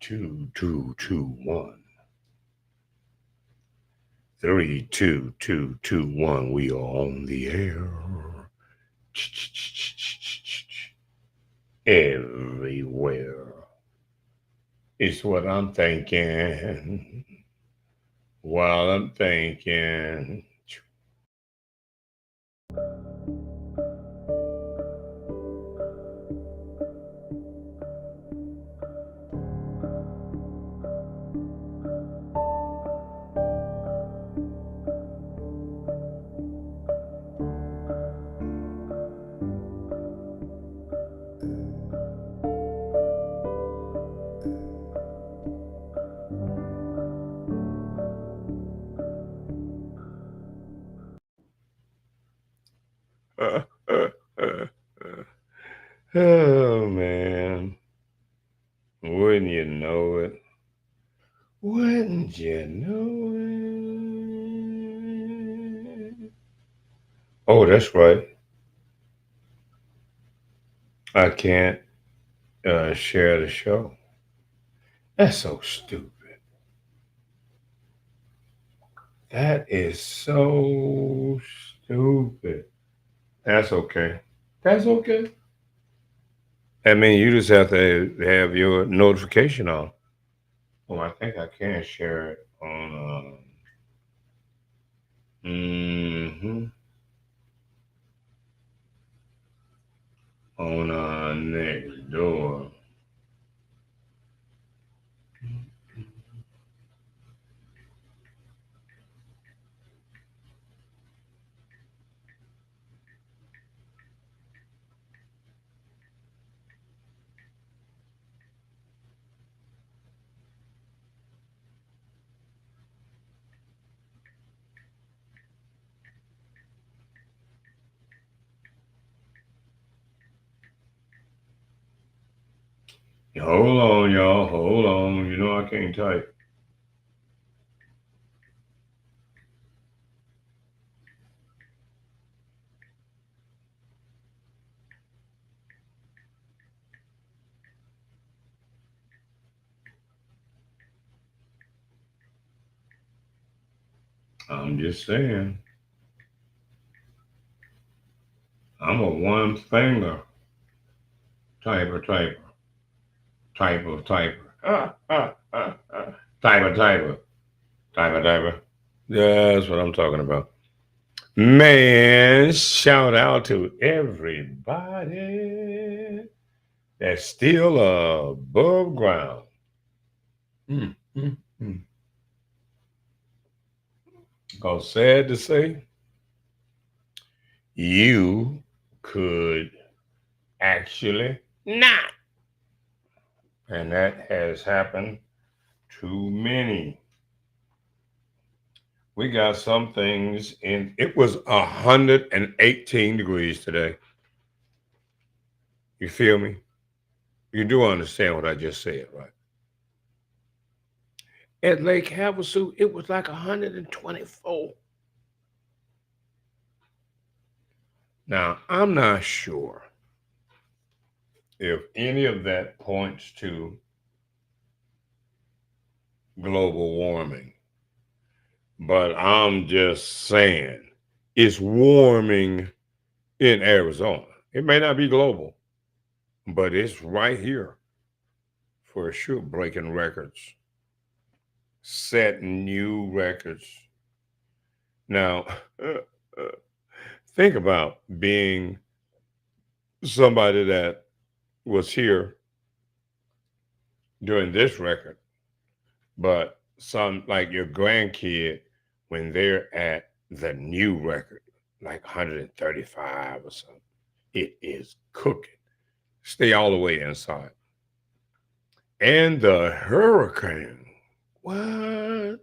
1. 3, 2, 2, 2, 1. We are on the air. Everywhere. It's what I'm thinking. While I'm thinking. Oh, man. Wouldn't you know it? Wouldn't you know it? Oh, that's right. I can't share the show. That's so stupid. That is so stupid. That's okay. That's okay. I mean, you just have to have your notification on. Oh, I think I can share it on. Mm-hmm. On next door. Hold on, y'all. Hold on. You know I can't type. I'm just saying. I'm a one finger typer. Typer. Typer. That's what I'm talking about. Man, shout out to everybody that's still above ground. Mm, mm, mm. Because sad to say, you could actually not. And that has happened to many. We got some things in, it was 118 degrees today. You feel me? You do understand what I just said, right? At Lake Havasu, it was like 124. Now, I'm not sure if any of that points to global warming, but I'm just saying it's warming in Arizona. It may not be global, but it's right here for sure, breaking records, setting new records. Now, think about being somebody that was here during this record, but some like your grandkid when they're at the new record, like 135 or something. It is cooking. Stay all the way inside. And the hurricane. What?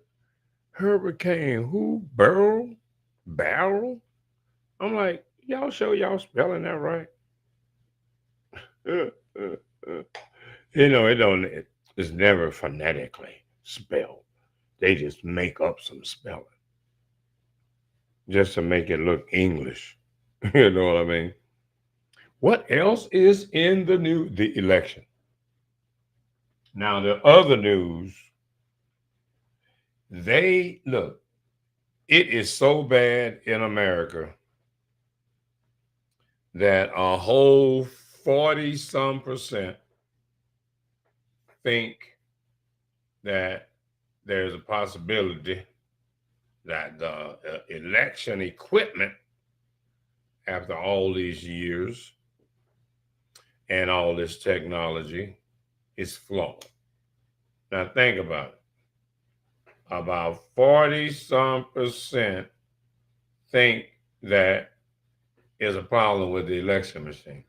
Hurricane who? Barrel? I'm like, y'all sure y'all spelling that right? It don't. It's never phonetically spelled. They just make up some spelling just to make it look English. You know what I mean? What else is in the election? Now, the other news, look, it is so bad in America that a whole 40 some percent think that there's a possibility that the election equipment, after all these years and all this technology, is flawed. Now, think about it. About 40 some percent think that there's a problem with the election machine.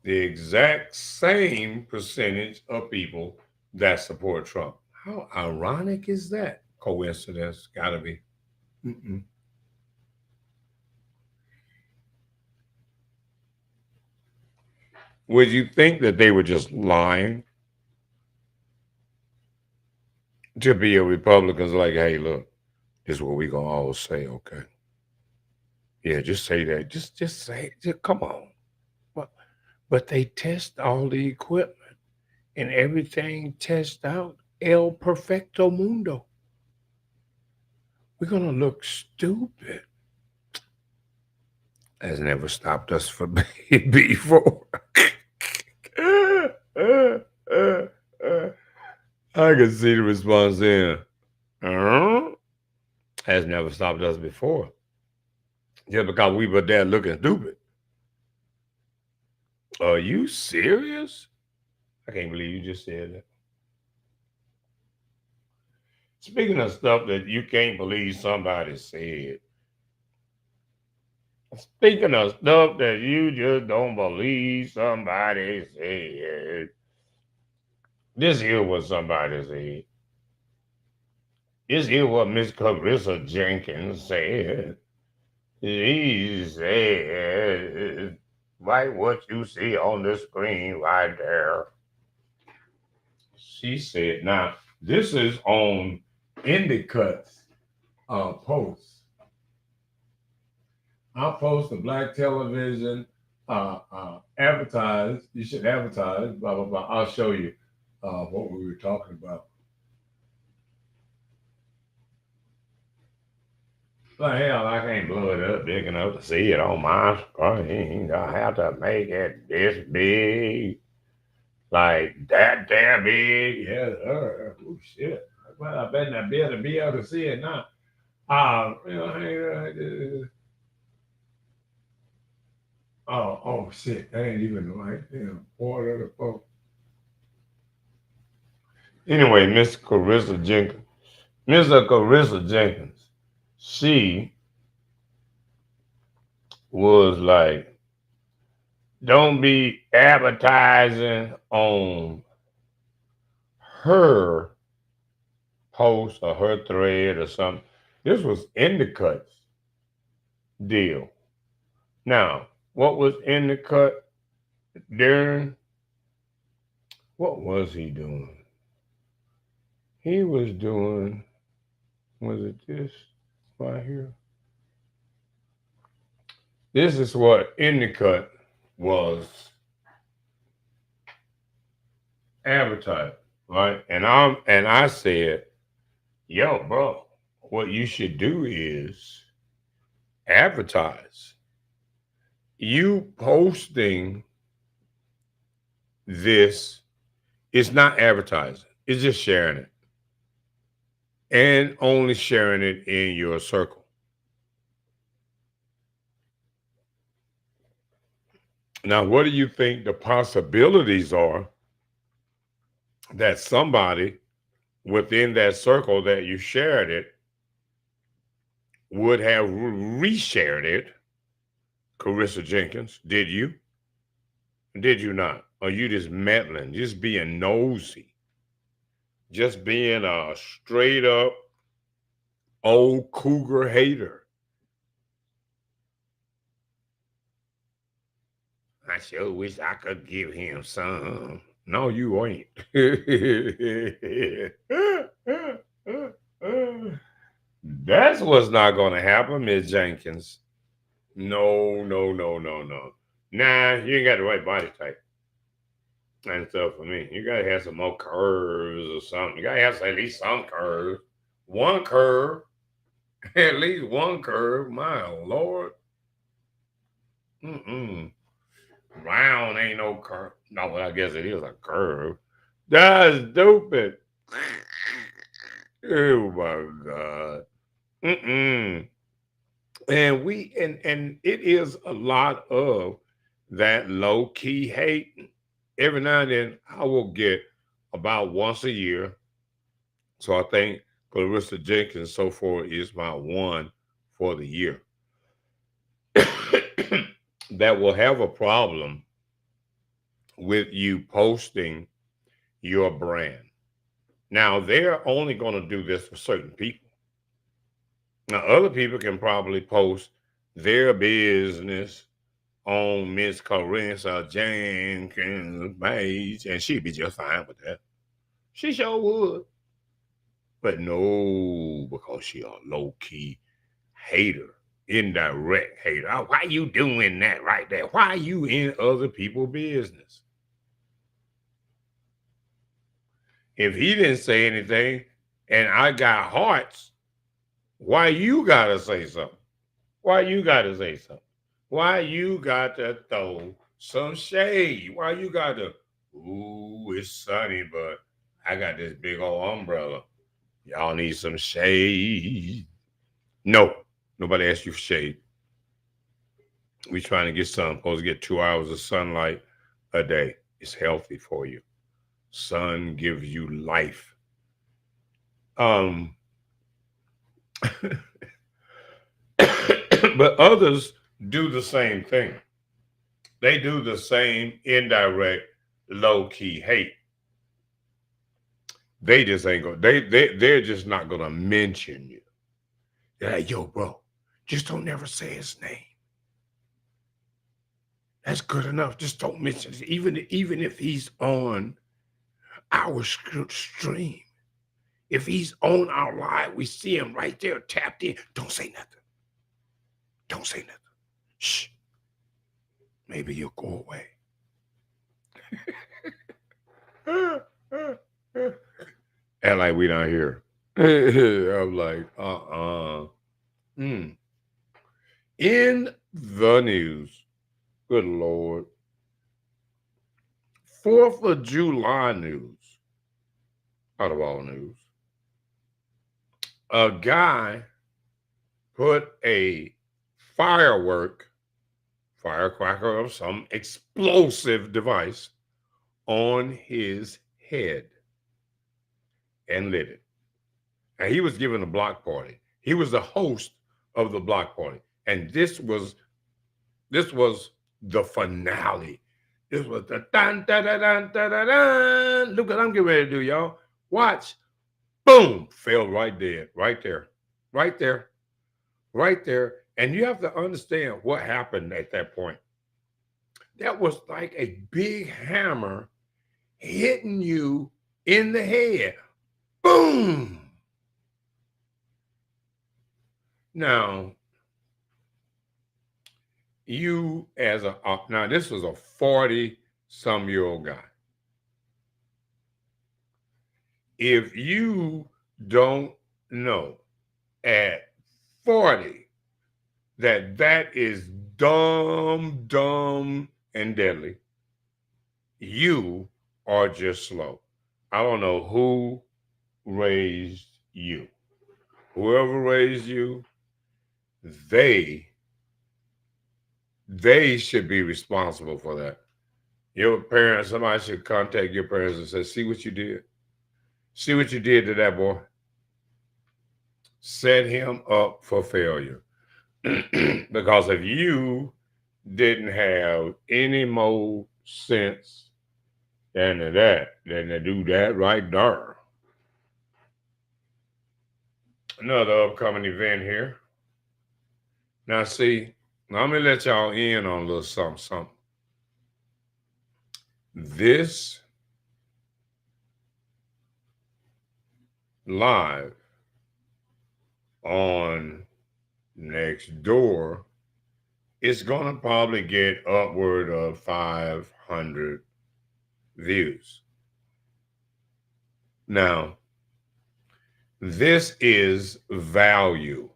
The exact same percentage of people that support Trump. How ironic is that? Coincidence, gotta be. Mm-mm. Would you think that they were just lying to be a Republicans? Like, hey, look, this is what we gonna all say, okay? Yeah, just say that. Just say, just come on. But they test all the equipment and everything test out el perfecto mundo. We're gonna look stupid. Has never stopped us from before. I can see the response there. Has never stopped us before. Just because we were there looking stupid. Are you serious? I can't believe you just said that. Speaking of stuff that you can't believe somebody said. Speaking of stuff that you just don't believe somebody said. This here what somebody said. This here what Miss Carissa Jenkins said. He said, write what you see on the screen right there. She said, now, this is on Indicut's post. I'll post the black television advertise. You should advertise, blah, blah, blah. I'll show you what we were talking about. Well, hell, I can't blow it up big enough to see it on my screen. I have to make it this big. Like that damn big. Yeah, oh shit. Well, I better not be able to see it now. Oh shit. That ain't even like, quarter of the folk. Anyway, Miss Carissa Jenkins. She was like, don't be advertising on her post or her thread or something. This was Indicut's deal. Now, what was Indicut during? What was he doing? He was doing, was it this right here? This is what Indicut was advertised, right? And I said, yo, bro, what you should do is advertise. You posting this, it's not advertising, it's just sharing it. And only sharing it in your circle. Now, what do you think the possibilities are that somebody within that circle that you shared it would have reshared it? Carissa Jenkins, did you? Did you not? Or you just meddling, just being nosy, just being a straight up old cougar hater? I sure wish I could give him some. No, you ain't. That's what's not going to happen, Miss Jenkins. No. Nah, you ain't got the right body type. and stuff for me. You gotta have some more curves or something. You gotta have at least some curves. One curve, at least one curve. My lord. Mm-mm. Round ain't no curve. No, well, I guess it is a curve. That's stupid. Oh my god. Mm-mm. And it is a lot of that low key hate. Every now and then I will get about once a year. So I think Clarissa Jenkins so far is my one for the year. That will have a problem with you posting your brand. Now they're only going to do this for certain people. Now other people can probably post their business on Miss Clarissa Jenkins' page, and she'd be just fine with that. She sure would. But no, because she a low key hater, indirect hater. Oh, why you doing that right there? Why you in other people's business? If he didn't say anything and I got hearts, why you gotta say something? Why you gotta say something? Why you got to throw some shade? Why you got to, ooh, it's sunny, but I got this big old umbrella. Y'all need some shade. No, nobody asked you for shade. We trying to get sun. Supposed to get 2 hours of sunlight a day. It's healthy for you. Sun gives you life. Um, but others do the same thing. They do the same indirect, low key hate. They just ain't gonna. They're just not gonna mention you. They're like, yo, bro, just don't never say his name. That's good enough. Just don't mention it. Even if he's on our stream, if he's on our live, we see him right there tapped in. Don't say nothing. Don't say nothing. Shh. Maybe you'll go away. And like we don't hear. I'm like, Mm. In the news, good Lord, 4th of July news, out of all news, a guy put a firecracker of some explosive device on his head and lit it. And he was giving a block party. He was the host of the block party. And this was the finale. This was the dun dun dun dun dun dun. Dun. Look what I'm getting ready to do, y'all. Watch. Boom. Fell right dead. Right there. Right there. Right there. And you have to understand what happened at that point. That was like a big hammer hitting you in the head. Boom. Now, you as a now this was a 40-some-year-old guy. If you don't know at 40 that is dumb and deadly, you are just slow. I don't know who raised you. Whoever raised you, they should be responsible for that. Your parents, somebody should contact your parents and say, see what you did. See what you did to that boy. Set him up for failure. Because if you didn't have any more sense than to do that right there. Another upcoming event here. Now, see, I'm going to let y'all in on a little something. This live on next door is going to probably get upward of 500 views. Now, this is value.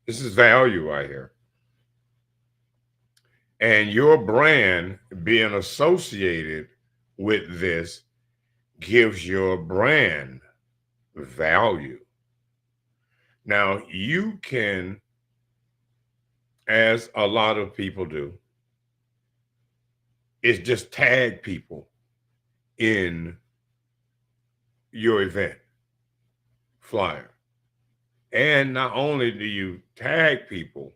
This is value right here. And your brand being associated with this gives your brand value. Now, you can, as a lot of people do, is just tag people in your event flyer. And not only do you tag people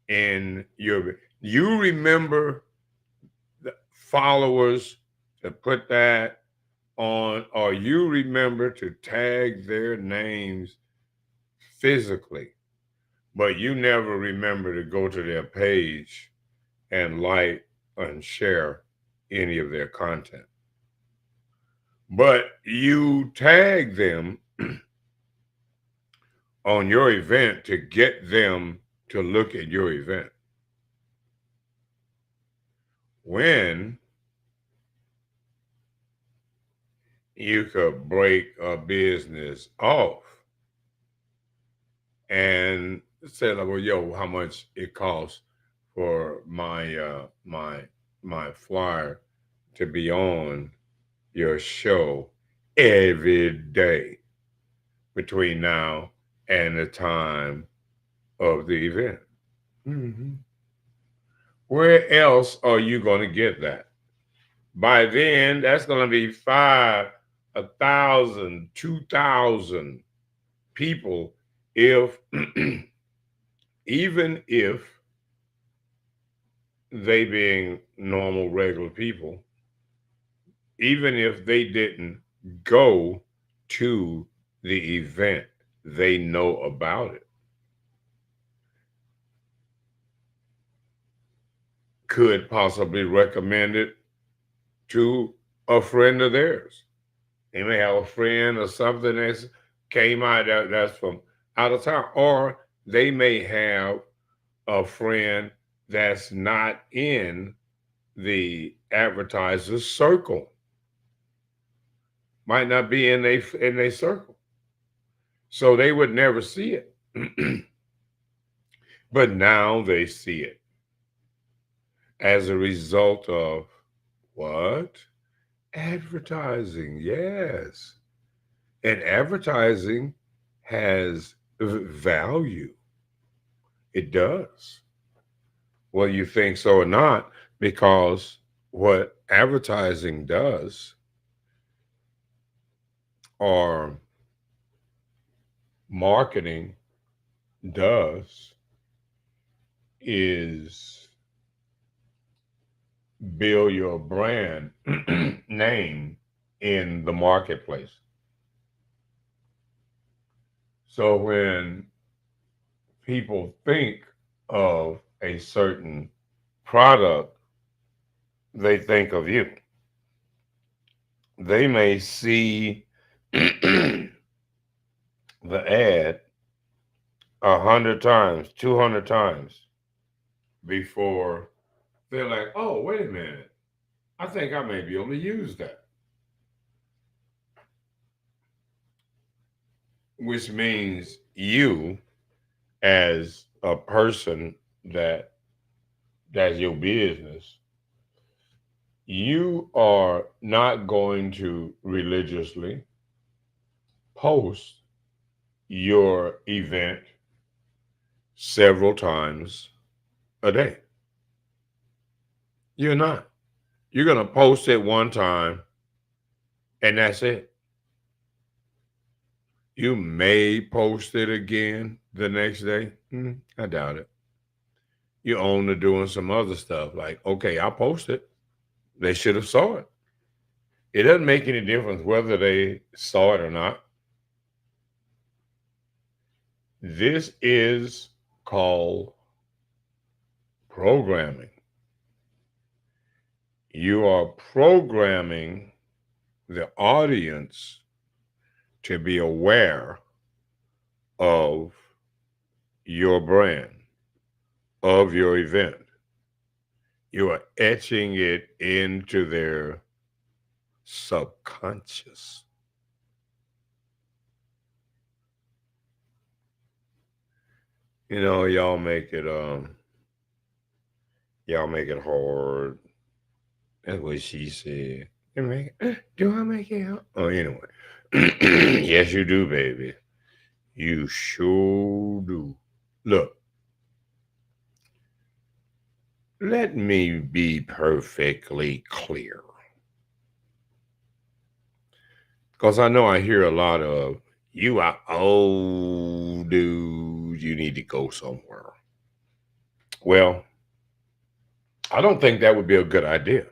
in your, you remember the followers to put that on, or you remember to tag their names physically, but you never remember to go to their page and like and share any of their content. But you tag them on your event to get them to look at your event. When you could break a business off and say, like, well, yo, how much it costs for my my flyer to be on your show every day between now and the time of the event. Mm-hmm. Where else are you going to get that? By then, that's going to be 5, 1,000, 2,000 people. If even if they being normal, regular people, even if they didn't go to the event, they know about it. Could possibly recommend it to a friend of theirs. They may have a friend or something that came out that's from out of town, or they may have a friend that's not in the advertiser's circle. Might not be in a circle, so they would never see it. But now they see it as a result of what? Advertising. Yes. And advertising has value. It does. Whether you think so or not, because what advertising does, or marketing does, is build your brand name in the marketplace. So when people think of a certain product, they think of you. They may see the ad 100 times, 200 times before they're like, oh, wait a minute. I think I may be able to use that. Which means you, as a person that's your business, you are not going to religiously post your event several times a day. You're not. You're going to post it one time and that's it. You may post it again the next day. I doubt it. You're on to doing some other stuff. Like, okay, I'll post it. They should have saw it. It doesn't make any difference whether they saw it or not. This is called programming. You are programming the audience to be aware of your brand, of your event. You are etching it into their subconscious. Y'all make it hard. That's what she said. Do I make it hard? Oh, anyway. Yes, you do, baby. You sure do. Look, let me be perfectly clear. Because I know I hear a lot of, you are old, dude. You need to go somewhere. Well, I don't think that would be a good idea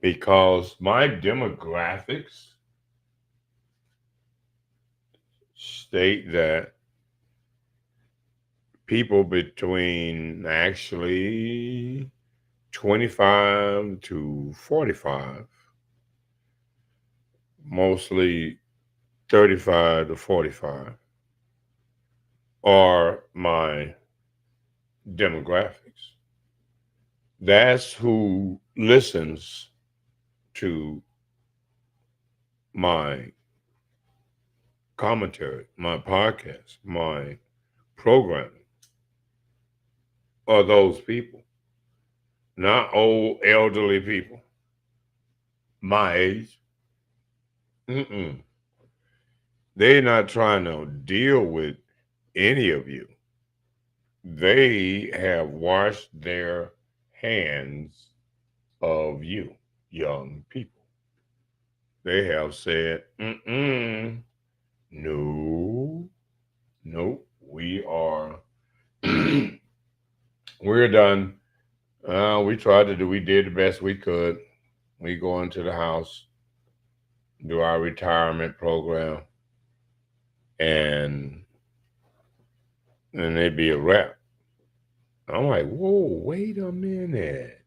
because my demographics state that people between actually 25 to 45, mostly 35 to 45, are my demographics. That's who listens to my commentary, my podcast, my programming, are those people, not old elderly people my age. Mm-mm. They're not trying to deal with any of you. They have washed their hands of you, young people. They have said, mm-mm, no, nope, we're done. We did the best we could. We go into the house, do our retirement program, and it'd be a wrap. I'm like, whoa, wait a minute.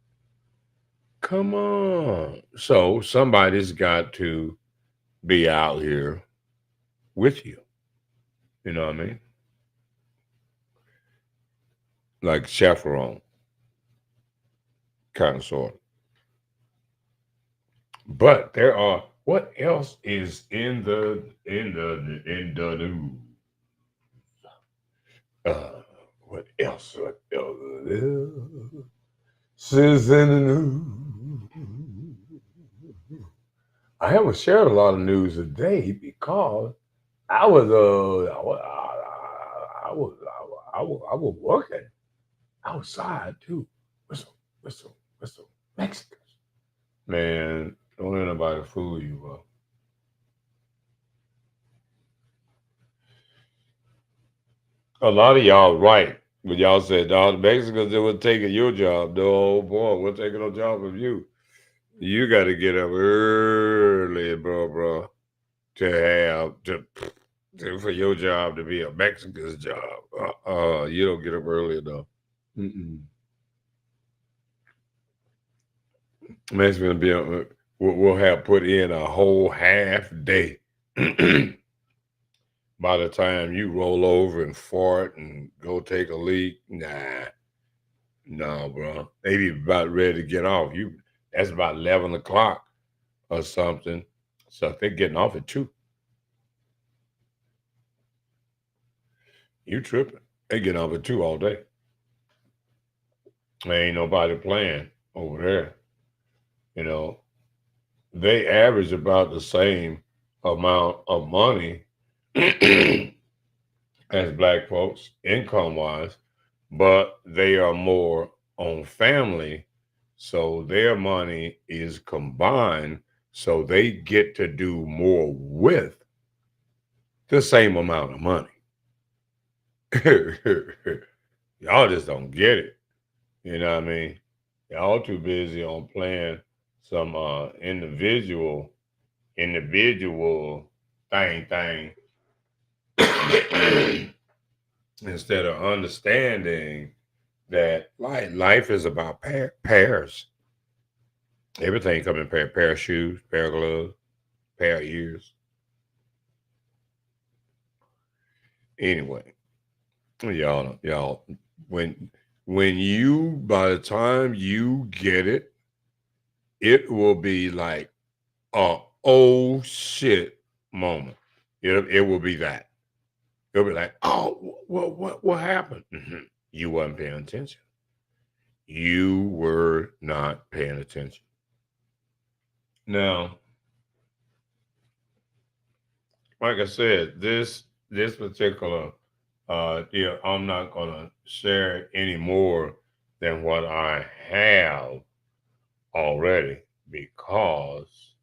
Come on. So somebody's got to be out here with you. You know what I mean? Like chaperone, kind of sort. But there are what else is in the news? What else? What else is in the news? I haven't shared a lot of news today because I was I was working outside too with some Mexicans. Man, don't let nobody fool you, bro. A lot of y'all right. But y'all said, dog, the Mexicans they were taking your job. No, boy, we're taking no job from you. You got to get up early, bro, to have for your job to be a Mexican's job. You don't get up early enough. Mm-mm. Mexican be we'll have put in a whole half day. By the time you roll over and fart and go take a leak, no, bro. They be about ready to get off. That's about 11 o'clock or something. So if they're getting off at 2, you tripping. They get off at 2 all day. There ain't nobody playing over there. You know, they average about the same amount of money as black folks, income wise, but they are more on family. So their money is combined. So they get to do more with the same amount of money. Y'all just don't get it. You know what I mean? Y'all too busy on playing some individual thing instead of understanding that life is about pairs. Everything come in pair of shoes, pair of gloves, pair of ears. Anyway, y'all when By the time you get it, it will be like a oh shit moment. It will be that. It'll be like, oh, what happened? You wasn't paying attention. You were not paying attention. Now, like I said, this particular deal, I'm not gonna share any more than what I have already because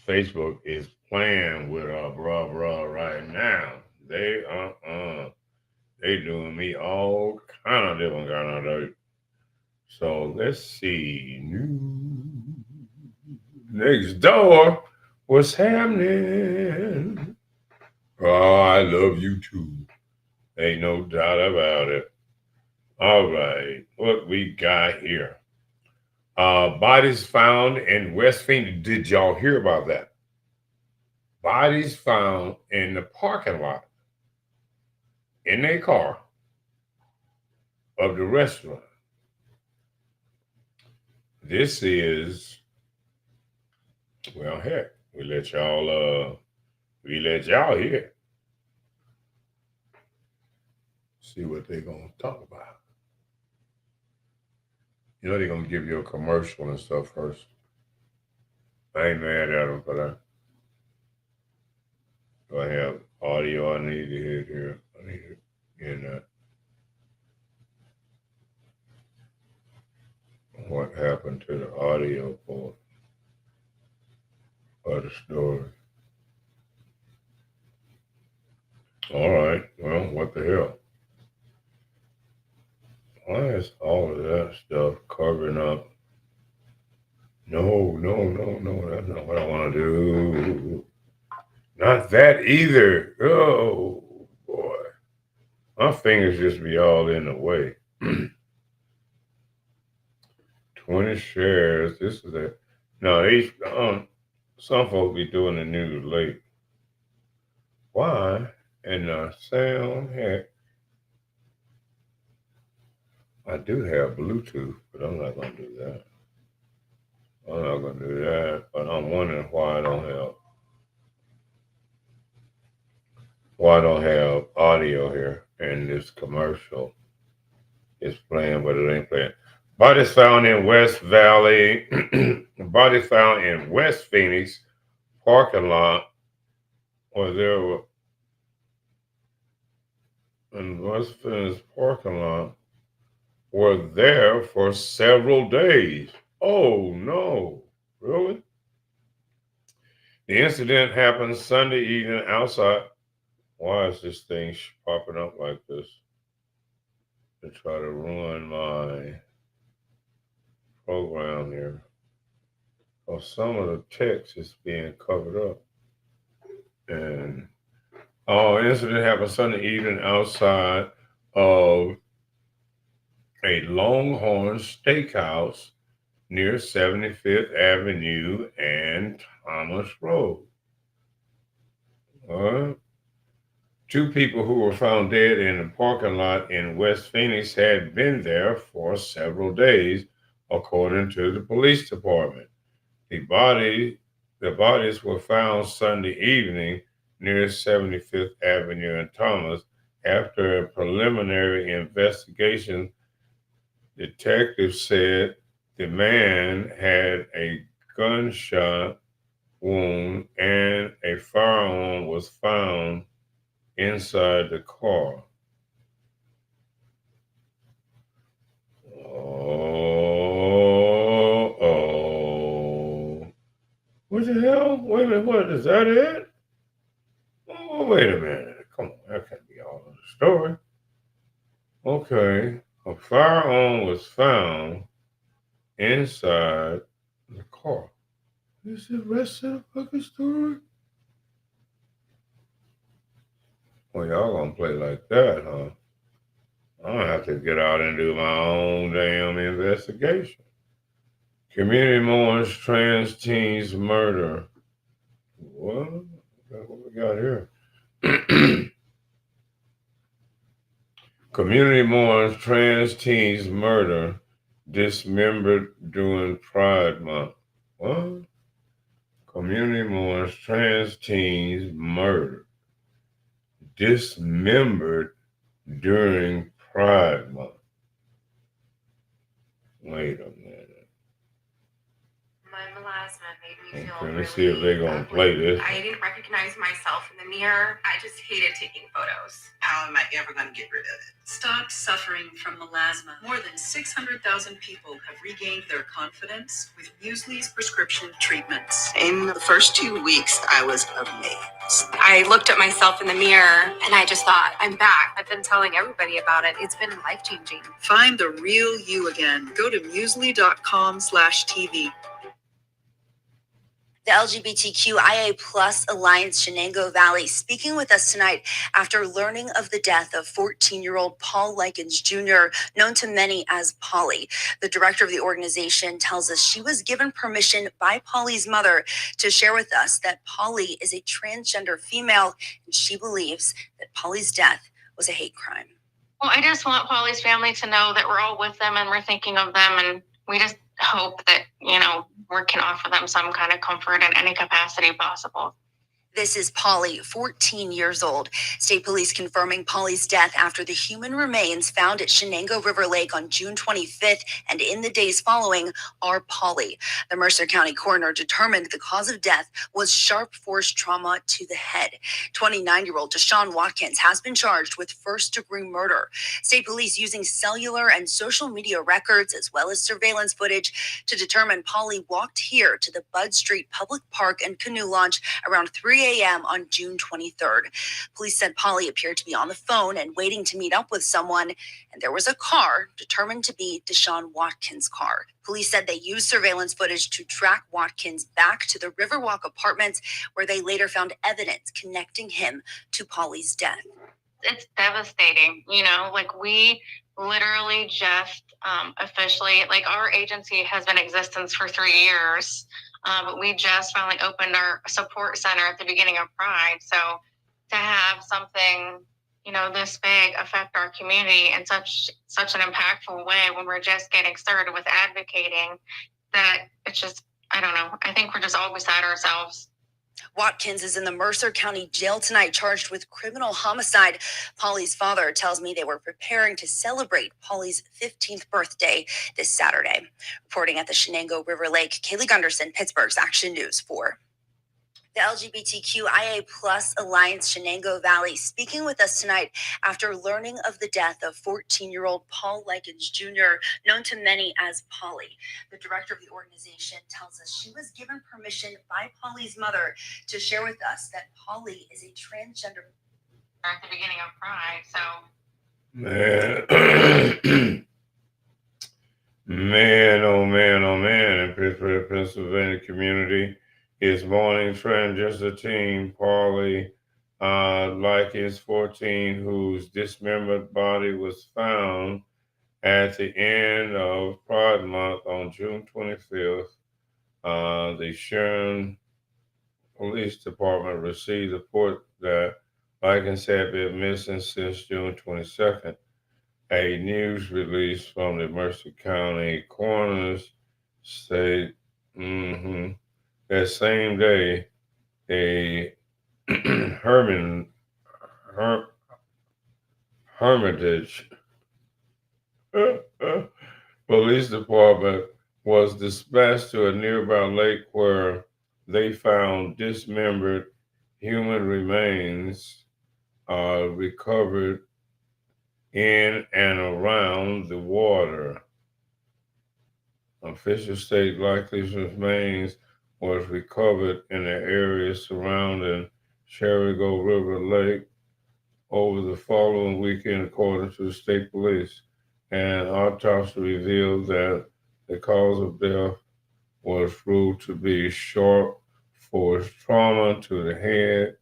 Facebook is playing with bruh right now. They doing me all kind of different kind of dirt. So let's see. New next door. What's happening? Oh, I love you too. Ain't no doubt about it. All right, what we got here? Bodies found in West Phoenix. Did y'all hear about that? Bodies found in the parking lot in a car of the restaurant. This is, well, heck, we let y'all hear. See what they're gonna talk about. You know they're gonna give you a commercial and stuff first. I ain't mad at them for that. Do I have audio I need to hit here? I need to get that. What happened to the audio for the story? All right. Well, what the hell? Why is all of that stuff covering up? No. That's not what I want to do. Not that either. Oh, boy. My fingers just be all in the way. 20 shares. This is a. No, these, some folks be doing the news late. Why in the sound heck? I do have Bluetooth, but I'm not going to do that. I'm not going to do that, but I'm wondering why I don't have audio here, and this commercial is playing, but it ain't playing. Bodies found in West Valley. Body found in West Phoenix parking lot. Or there were in West Phoenix parking lot were there for several days. Oh no, really? The incident happened Sunday evening outside. Why is this thing popping up like this? To try to ruin my program here. Or some of the text is being covered up. And incident happened Sunday evening outside of a Longhorn Steakhouse near 75th Avenue and Thomas Road. Two people who were found dead in the parking lot in West Phoenix had been there for several days, according to the police department. The bodies were found Sunday evening near 75th Avenue and Thomas. After a preliminary investigation, detectives said the man had a gunshot wound and a firearm was found inside the car. What the hell? Wait a minute, what is that it? Oh, wait a minute. Come on, that can't be all of the story. Okay. A firearm was found inside the car. Is the rest of the fucking story? Well, y'all gonna play like that, huh? I'm gonna have to get out and do my own damn investigation. Community mourns trans teens murder. What we got here? Community mourns trans teens murder dismembered during Pride Month. What? Community mourns trans teens murder dismembered during Pride Month. Wait a minute. My melasma made me feel Okay, really let's see if they're gonna play this. I didn't recognize myself in the mirror. I just hated taking photos. How am I ever going to get rid of it? Stop suffering from melasma. More than 600,000 people have regained their confidence with Muesli's prescription treatments. In the first 2 weeks, I was amazed. I looked at myself in the mirror and I just thought, I'm back. I've been telling everybody about it. It's been life-changing. Find the real you again. Go to muesli.com/TV. The LGBTQIA Plus Alliance Shenango Valley speaking with us tonight after learning of the death of 14-year-old Paul Likens Jr., known to many as Polly. The director of the organization tells us she was given permission by Polly's mother to share with us that Polly is a transgender female, and she believes that Polly's death was a hate crime. Well, I just want Polly's family to know that we're all with them and we're thinking of them, and we just hope that, we can offer them some kind of comfort in any capacity possible. This is Polly, 14 years old. State police confirming Polly's death after the human remains found at Shenango River Lake on June 25th and in the days following are Polly. The Mercer County coroner determined the cause of death was sharp force trauma to the head. 29-year-old Deshaun Watkins has been charged with first-degree murder. State police using cellular and social media records as well as surveillance footage to determine Polly walked here to the Bud Street Public Park and Canoe Launch around 3 a.m. on June 23rd. Police said Polly appeared to be on the phone and waiting to meet up with someone, and there was a car determined to be Deshaun Watkins' car. Police said they used surveillance footage to track Watkins back to the Riverwalk apartments, where they later found evidence connecting him to Polly's death. It's devastating, we literally just officially, our agency has been in existence for 3 years. But we just finally opened our support center at the beginning of Pride. So to have something, this big affect our community in such an impactful way when we're just getting started with advocating, that it's just, I don't know. I think we're just all beside ourselves. Watkins is in the Mercer County Jail tonight, charged with criminal homicide. Polly's father tells me they were preparing to celebrate Polly's 15th birthday this Saturday. Reporting at the Shenango River Lake, Kaylee Gunderson, Pittsburgh's Action News 4. The LGBTQIA Plus Alliance Shenango Valley speaking with us tonight after learning of the death of 14-year-old Paul Likens Jr., known to many as Polly. The director of the organization tells us she was given permission by Polly's mother to share with us that Polly is a transgender. At the beginning of Pride, Man, oh man, in Pittsburgh, Pennsylvania community is mourning transgender teen Polly Likens 14, whose dismembered body was found at the end of Pride Month on June 25th. The Sharon Police Department received a report that Likens had been missing since June 22nd. A news release from the Mercer County coroner's state that same day, a Hermitage police department was dispatched to a nearby lake where they found dismembered human remains recovered in and around the water. Officials state Likens' remains was recovered in the area surrounding Shenango River Lake over the following weekend, according to the state police. An autopsy revealed that the cause of death was ruled to be sharp force trauma to the head,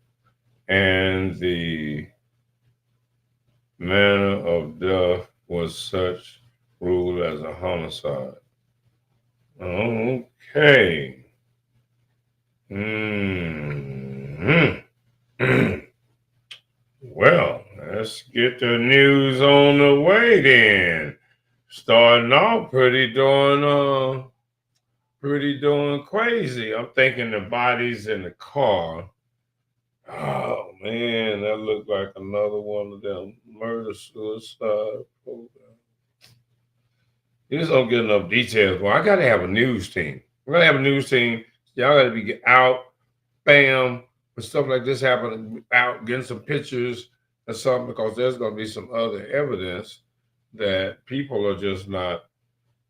and the manner of death was such ruled as a homicide. Okay. Well, let's get get the news on the way then. Starting off pretty darn crazy. I'm thinking the bodies in the car. Oh man, that looked like another one of them murder-suicide programs. You just don't get enough details. Well, I gotta have a news team. We're gonna have a news team. Y'all gotta be out, bam, when stuff like this happening, out getting some pictures or something, because there's gonna be some other evidence that people are just not.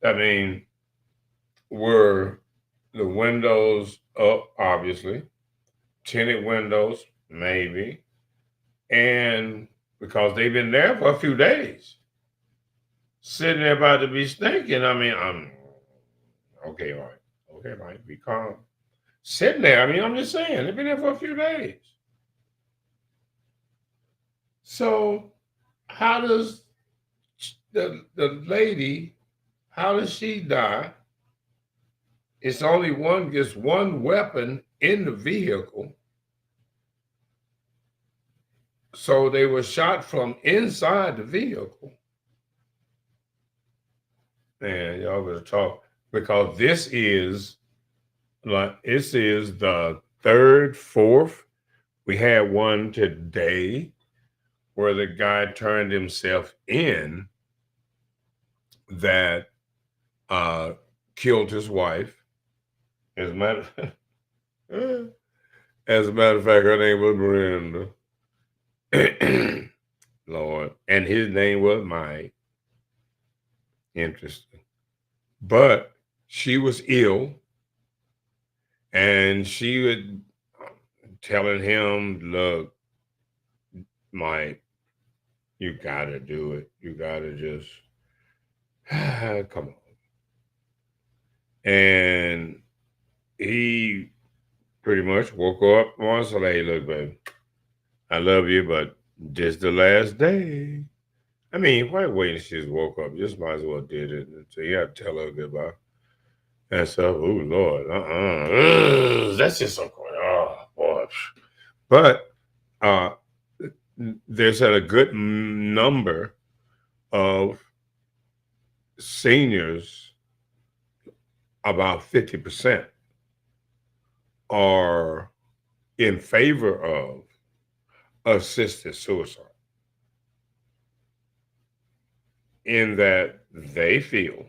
I mean, were the windows up, obviously, tinted windows, maybe, and because they've been there for a few days, sitting there about to be stinking. I mean, I'm okay, all right, okay, Mike, be calm. Sitting there, I mean, I'm just saying, they've been there for a few days. So, how does the lady, how does she die? It's only just one weapon in the vehicle. So they were shot from inside the vehicle. Man, y'all better talk, because this is the third, fourth. We had one today where the guy turned himself in that killed his wife. As a matter of fact, her name was Miranda. Lord. And his name was Mike. Interesting. But she was ill, and she was telling him, look, Mike, you gotta do it. You gotta just come on. And he pretty much woke up once and said, hey, look, baby, I love you, but this the last day. I mean, why wait until she just woke up? You just might as well did it. So you have to tell her goodbye. And so, oh Lord, that's just so cool. Oh boy. But there's a good number of seniors, about 50%, are in favor of assisted suicide, in that they feel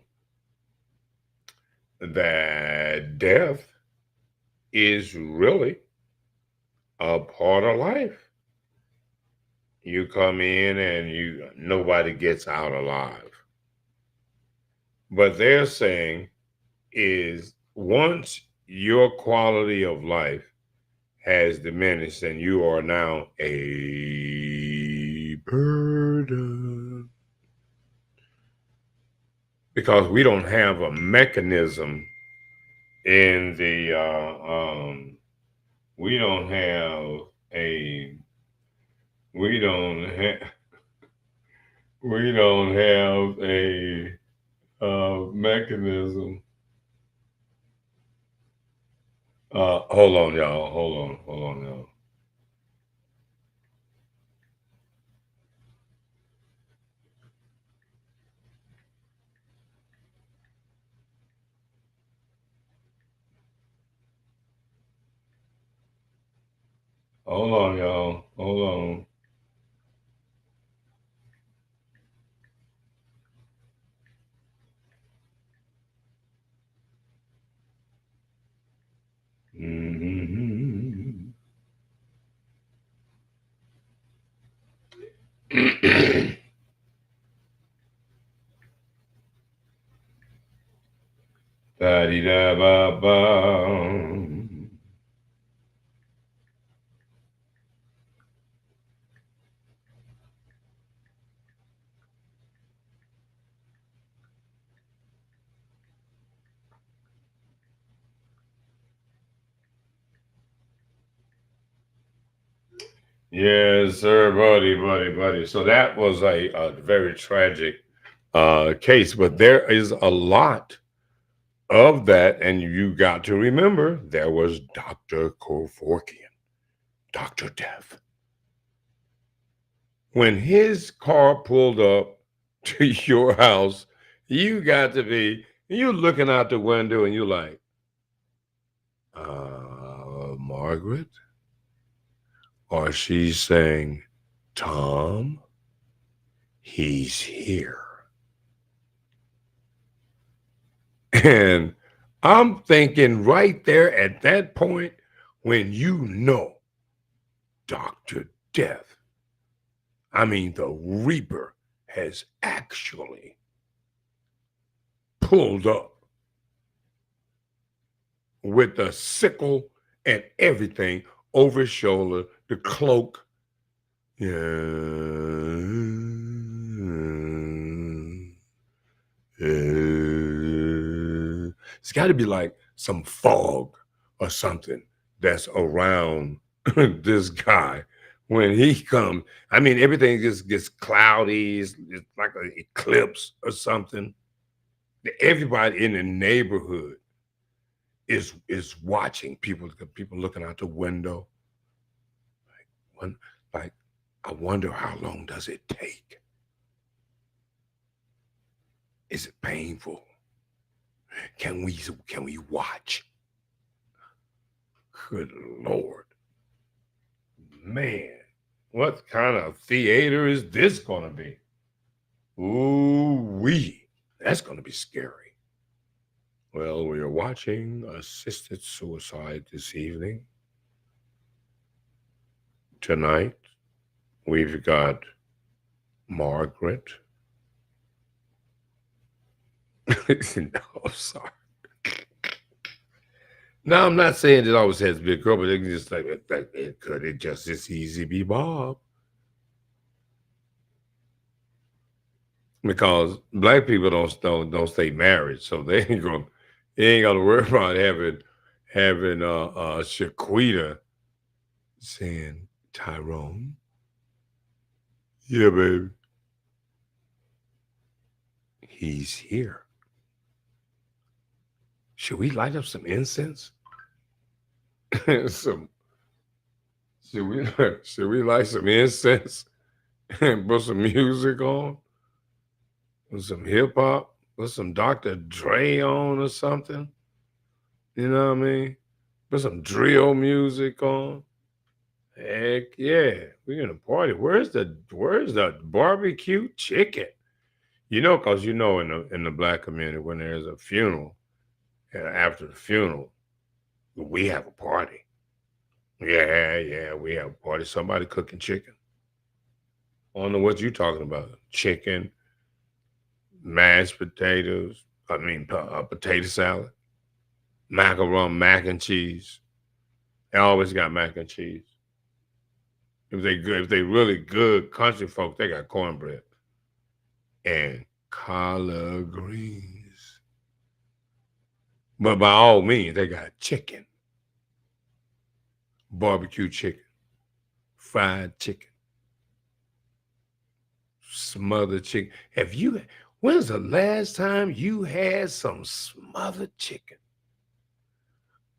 that death is really a part of life. You come in and nobody gets out alive. But they're saying is once your quality of life has diminished and you are now a burden, because we don't have a mechanism in the we don't have a mechanism. Hold on, y'all. Hold on, y'all. Hold on, y'all. Hold on. Mm-hmm. Da-dee-da-ba-ba. Yes, sir, buddy. So that was a very tragic case, but there is a lot of that, and you got to remember there was Dr. Kevorkian, Dr. Death. when his car pulled up to your house, you got to be, you're looking out the window and you're like, Margaret? Or she's saying, Tom, he's here. And I'm thinking right there at that point, when you know Dr. Death, I mean, the Reaper has actually pulled up with the sickle and everything over his shoulder, the cloak. It's got to be like some fog or something that's around this guy when he comes. I mean, everything just gets cloudy. It's like an eclipse or something. Everybody in the neighborhood is watching. People looking out the window. Like, I wonder how long does it take? Is it painful? Can we watch? Good Lord. Man, what kind of theater is this going to be? Ooh-wee. That's going to be scary. Well, we are watching assisted suicide this evening. Tonight, we've got Margaret. No, I'm sorry. Now, I'm not saying it always has to be a girl, but it can just like it could it just as easy be Bob. Because black people don't stay married, so they ain't gonna worry about having Shaquita saying, Tyrone, yeah, baby, he's here. Should we light up some incense? Should we light some incense and put some music on? With some hip hop? Put some Dr. Dre on or something? You know what I mean? Put some drill music on. Heck yeah, we're gonna party. Where's the barbecue chicken? You know, because you know in the black community when there's a funeral, after the funeral, we have a party. Yeah, we have a party. Somebody cooking chicken. I don't know what you're talking about. Chicken, mashed potatoes. I mean, potato salad, macaroni, mac and cheese. They always got mac and cheese. If they really good country folk, they got cornbread and collard greens. But by all means, they got chicken, barbecue chicken, fried chicken, smothered chicken. When's the last time you had some smothered chicken?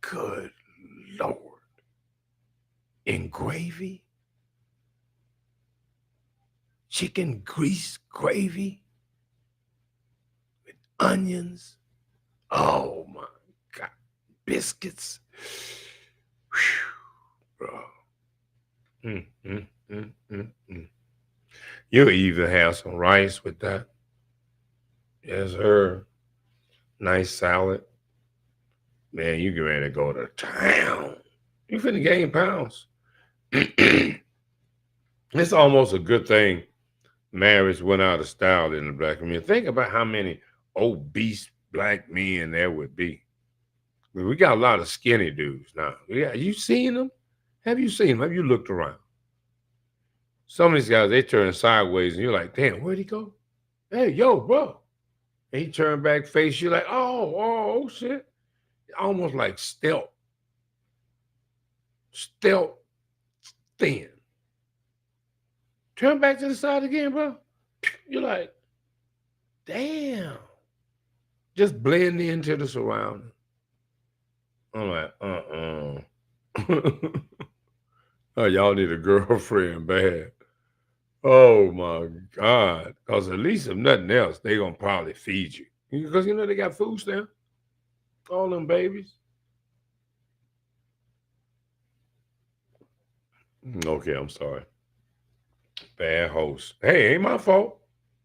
Good Lord. In gravy? Chicken grease gravy? With onions? Oh my God. Biscuits? Whew, bro. You'll even have some rice with that. Yes, sir. Nice salad. Man, you get ready to go to town. You finna gain pounds. It's almost a good thing marriage went out of style in the black community. Think about how many obese black men there would be. I mean, we got a lot of skinny dudes now. Yeah, you seen them? Have you seen them? Have you looked around? Some of these guys, they turn sideways and you're like, damn, where'd he go? Hey, yo, bro. And he turned back face, you're like, oh, shit. Almost like stealth thin. Turn back to the side again, bro. You're like, damn. Just blend into the surroundings. I'm like, Oh, y'all need a girlfriend bad. Oh my God. Because at least if nothing else, they're going to probably feed you. Because, they got food stamps, all them babies. Okay, I'm sorry. Bad host. Hey, ain't my fault.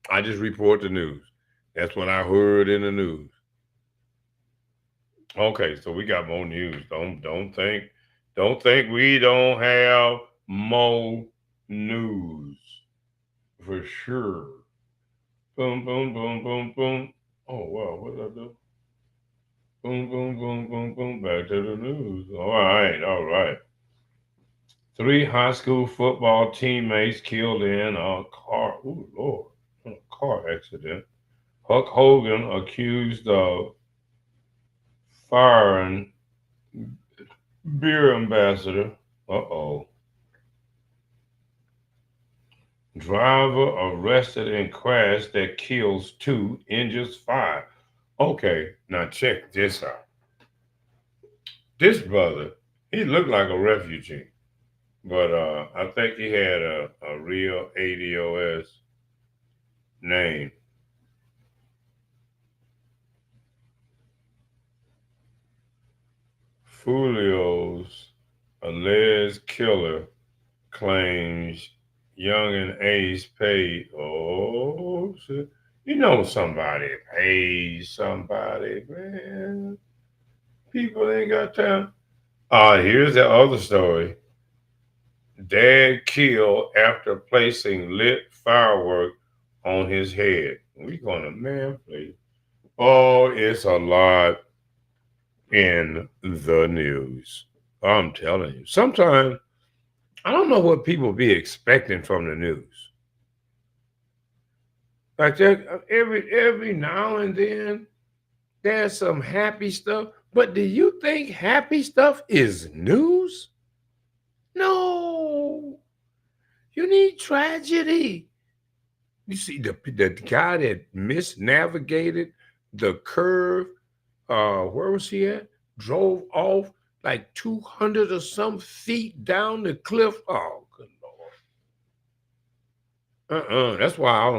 I just report the news. That's what I heard in the news. Okay, so we got more news. Don't think we don't have more news for sure. Boom, boom, boom, boom, boom. Oh wow, what did I do? Boom, boom, boom, boom, boom. Back to the news. All right. 3 high school football teammates killed in a car. Ooh, Lord, a car accident. Hulk Hogan accused of firing beer ambassador. Uh-oh. Driver arrested in crash that kills 2, injures 5. Okay, now check this out. This brother, he looked like a refugee, but I think he had a real ADOS name. Fulio's alleged killer claims Young and Ace paid. Oh, shit. Somebody pays somebody, man. People ain't got time. Here's the other story. Dad killed after placing lit firework on his head. We gonna, man, please. Oh, it's a lot in the news. I'm telling you. Sometimes I don't know what people be expecting from the news. Like every now and then there's some happy stuff. But do you think happy stuff is news? No. You need tragedy. You see the guy that misnavigated the curve, where was he at? Drove off like 200 or some feet down the cliff. Oh, good Lord. That's why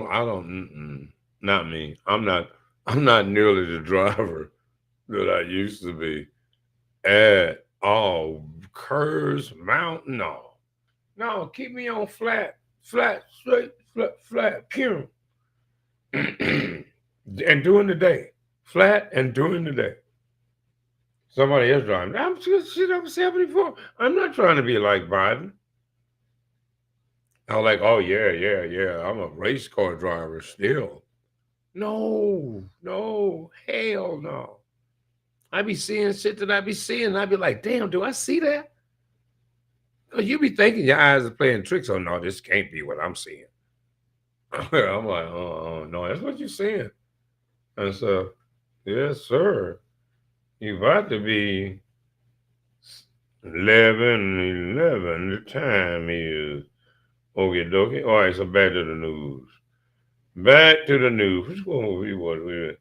not me. I'm not nearly the driver that I used to be at all. Curves, mountain, no. No, keep me on flat, straight, flat, pure. And during the day. Flat and during the day. Somebody else driving. I'm 74. I'm not trying to be like Biden. I'm like, oh yeah. I'm a race car driver still. No, hell no. I be seeing shit that I be seeing, and I be like, damn, do I see that? You be thinking your eyes are playing tricks. Oh no, this can't be what I'm seeing. I'm like, oh no, that's what you're seeing. And so, yes, sir. You about to be 11. The time is okie dokie. All right, so back to the news. Which one we was with?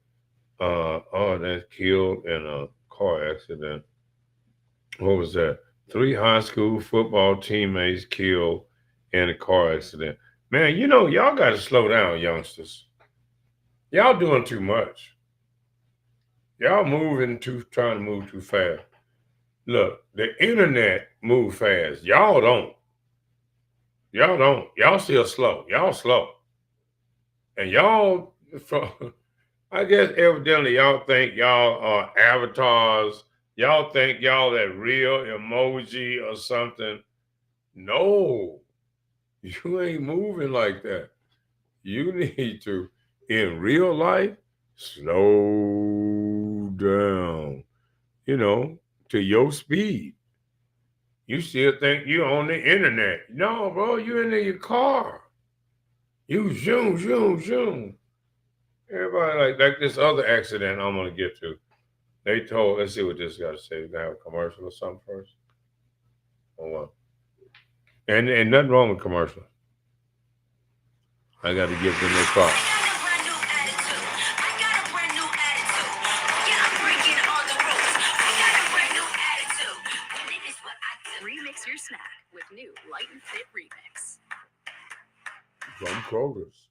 That's killed in a car accident. What was that? 3 high school football teammates killed in a car accident. Man, y'all got to slow down, youngsters. Y'all doing too much. Y'all trying to move too fast. Look, the internet move fast. Y'all don't. Y'all still slow. Y'all slow. And y'all, I guess evidently y'all think y'all are avatars. Y'all think y'all that real emoji or something. No, you ain't moving like that. You need to, in real life, slow down, to your speed. You still think you're on the internet. No, bro, you're in your car. You zoom. Everybody like this other accident I'm gonna get to. Let's see what this got to say. We gotta have a commercial or something first. Hold on. And nothing wrong with commercial. I got to give them their thoughts. Remix your snack with new Light and Fit Remix. from Kroger's.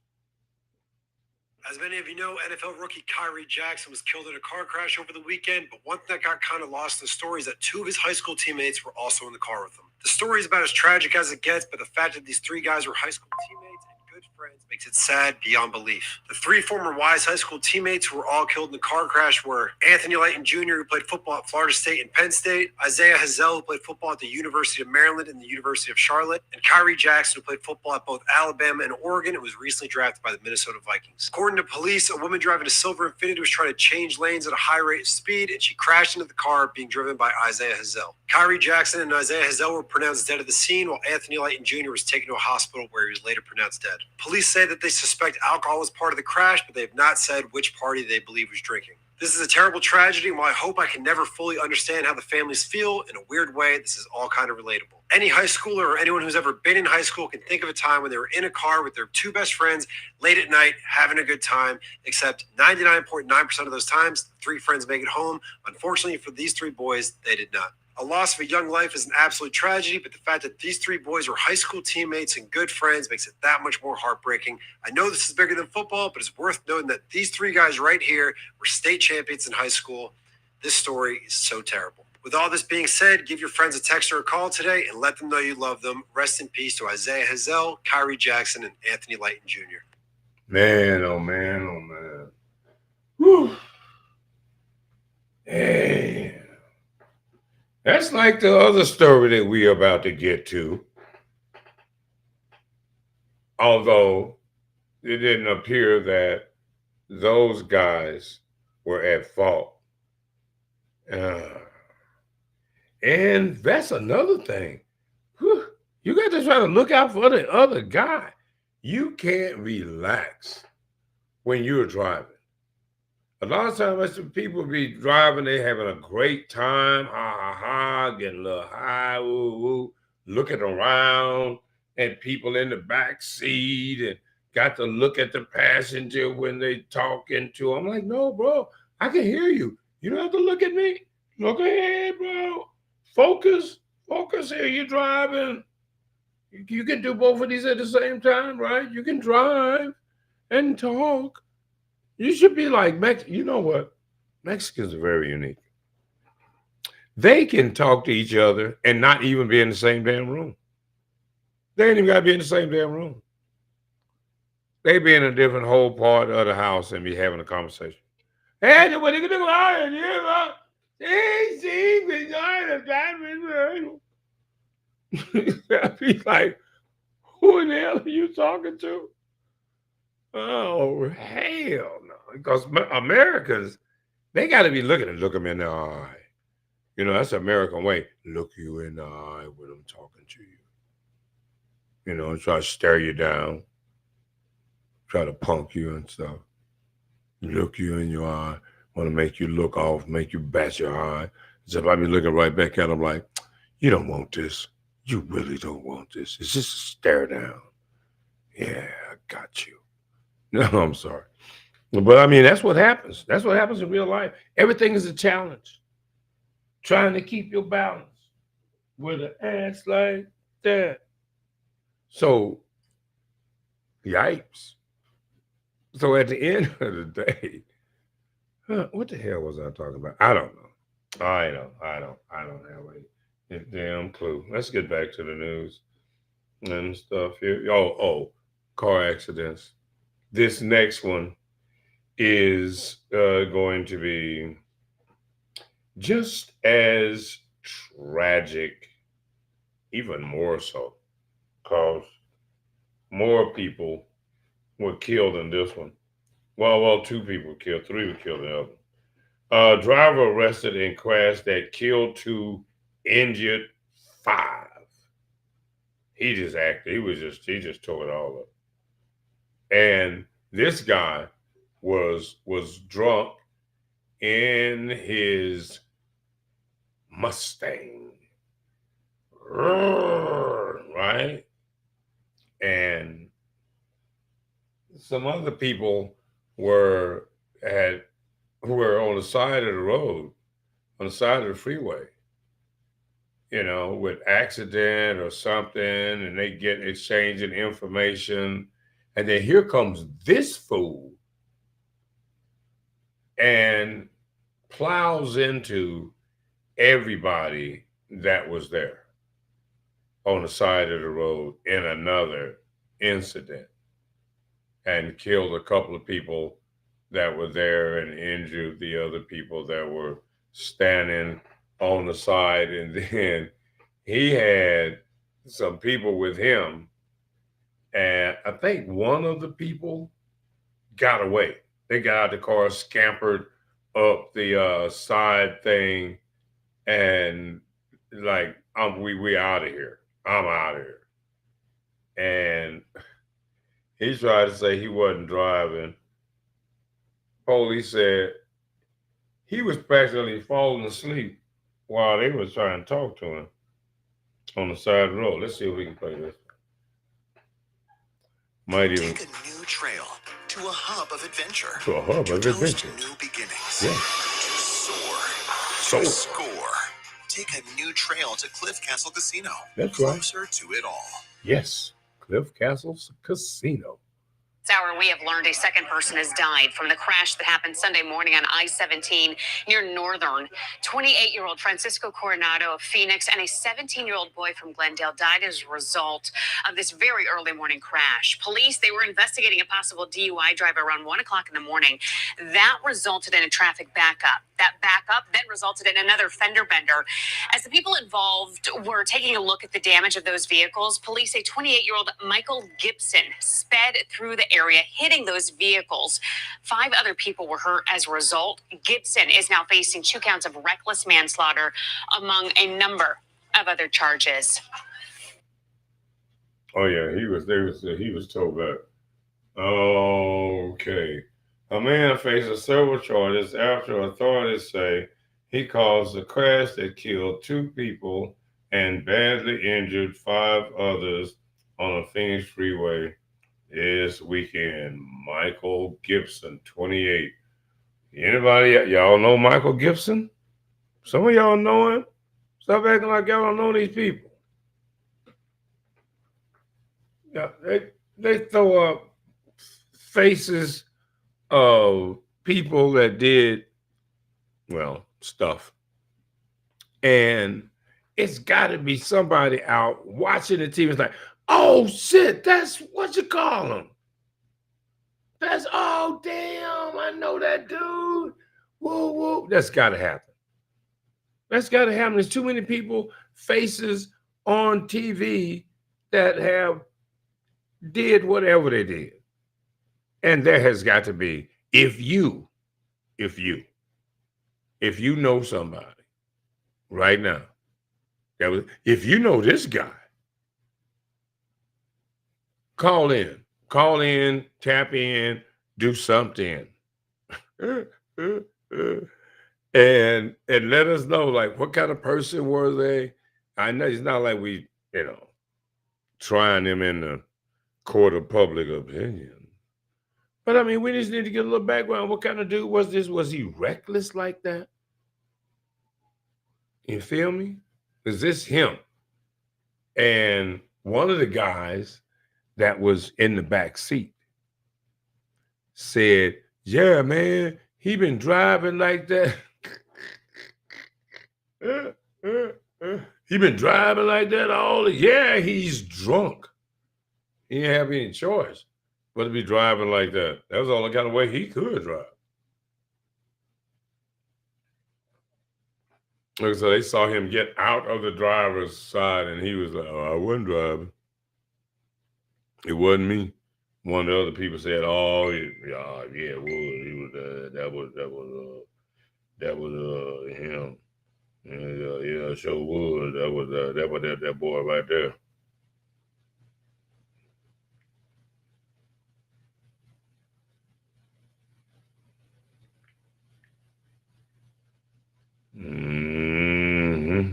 As many of you know, NFL rookie Kyrie Jackson was killed in a car crash over the weekend, but one thing that got kind of lost in the story is that 2 of his high school teammates were also in the car with him. The story is about as tragic as it gets, but the fact that these 3 guys were high school teammates and good friends makes it sad beyond belief. The 3 former Wise high school teammates who were all killed in the car crash were Anthony Layton Jr., who played football at Florida State and Penn State, Isaiah Hazel, who played football at the University of Maryland and the University of Charlotte, and Kyrie Jackson, who played football at both Alabama and Oregon and was recently drafted by the Minnesota Vikings. According to police, a woman driving a silver Infiniti was trying to change lanes at a high rate of speed, and she crashed into the car being driven by Isaiah Hazel. Kyrie Jackson and Isaiah Hazel were pronounced dead at the scene, while Anthony Layton Jr. was taken to a hospital where he was later pronounced dead. Police say that they suspect alcohol was part of the crash, but they have not said which party they believe was drinking. This is a terrible tragedy, and while I hope I can never fully understand how the families feel, in a weird way, this is all kind of relatable. Any high schooler or anyone who's ever been in high school can think of a time when they were in a car with their 2 best friends late at night, having a good time, except 99.9% of those times, 3 friends make it home. Unfortunately for these 3 boys, they did not. A loss of a young life is an absolute tragedy, but the fact that these 3 boys were high school teammates and good friends makes it that much more heartbreaking. I know this is bigger than football, but it's worth noting that these 3 guys right here were state champions in high school. This story is so terrible. With all this being said, give your friends a text or a call today and let them know you love them. Rest in peace to Isaiah Hazel, Kyrie Jackson, and Anthony Layton Jr. Man, oh man, oh man. Whew. Hey. That's like the other story that we're about to get to. Although it didn't appear that those guys were at fault. And that's another thing. Whew. You got to try to look out for the other guy. You can't relax when you're driving. A lot of times people be driving, they having a great time, getting a little high, looking around at people in the back seat and got to look at the passenger when they talking to them. I'm like, no, bro, I can hear you. You don't have to look at me. Look ahead, bro. Focus here. You're driving. You can do both of these at the same time, right? You can drive and talk. You should be like, you know what? Mexicans are very unique. They can talk to each other and not even be in the same damn room. They ain't even got to be in the same damn room. They be in a different whole part of the house and be having a conversation. Hey, what are you doing? I'd be like, who in the hell are you talking to? Oh, hell no. Because Americans, they got to be look them in the eye. You know, that's the American way. Look you in the eye when I'm talking to you. You know, try to stare you down. Try to punk you and stuff. Look you in your eye. Want to make you look off, make you bat your eye. So if I be looking right back at them like, you don't want this. You really don't want this. It's just a stare down. Yeah, I got you. No, I'm sorry. But I mean, that's what happens. That's what happens in real life. Everything is a challenge. Trying to keep your balance with an ass like that. So, yipes. So at the end of the day, what the hell was I talking about? I don't know. I don't have a damn clue. Let's get back to the news and stuff here. Oh, car accidents. This next one is going to be just as tragic, even more so, because more people were killed in this one. Well, 2 people were killed, 3 were killed in the other. Driver arrested in crash that killed 2, injured 5. He just acted. He just tore it all up. And this guy was drunk in his Mustang, right? And some other people were on the side of the road, on the side of the freeway, you know, with accident or something, and they get exchanging information. And then here comes this fool and plows into everybody that was there on the side of the road in another incident and killed a couple of people that were there and injured the other people that were standing on the side. And then he had some people with him, and I think one of the people got away. They got out of the car, scampered up the side thing, and like, we out of here. I'm out of here. And he tried to say he wasn't driving. Police said he was practically falling asleep while they was trying to talk to him on the side of the road. Let's see if we can play this. Might even take a new trail to a hub of adventure. To a hub of adventure. New beginnings. Yeah. To soar. To score. Take a new trail to Cliff Castle Casino. That's right. Closer to it all. Yes, Cliff Castle Casino. This hour, we have learned a second person has died from the crash that happened Sunday morning on I-17 near Northern. 28-year-old Francisco Coronado of Phoenix and a 17-year-old boy from Glendale died as a result of this very early morning crash. Police, they were investigating a possible DUI driver around 1 o'clock in the morning. That resulted in a traffic backup. That backup then resulted in another fender bender. As the people involved were taking a look at the damage of those vehicles, police say 28-year-old Michael Gibson sped through the area, hitting those vehicles. 5 other people were hurt as a result. Gibson is now facing 2 counts of reckless manslaughter, among a number of other charges. Oh yeah, he was told back. Okay. A man faces several charges after authorities say he caused a crash that killed 2 people and badly injured 5 others on a Phoenix freeway this weekend. Michael Gibson, 28. Anybody, y'all know Michael Gibson? Some of y'all know him. Stop acting like y'all don't know these people. Yeah, they throw up faces of people that did, well, stuff. And it's got to be somebody out watching the TV. It's like, oh, shit, that's what you call them. That's, oh, damn, I know that dude. Whoa, whoa. That's got to happen. That's got to happen. There's too many people, faces on TV that have did whatever they did. And there has got to be, if you know somebody right now, if you know this guy, call in, tap in, do something. and let us know, like, what kind of person were they? I know it's not like we, trying them in the court of public opinion. But I mean, we just need to get a little background. What kind of dude was this? Was he reckless like that? You feel me? Is this him? And one of the guys that was in the back seat said, yeah, man, he been driving like that. He been driving like that yeah, he's drunk. He didn't have any choice but to be driving like that. That was the only kind of way he could drive. So they saw him get out of the driver's side, and he was like, oh, I wasn't driving. It wasn't me. One of the other people said, "Oh, yeah, it was. He was. That was him. Yeah, sure was. That was that boy right there." Mm-hmm.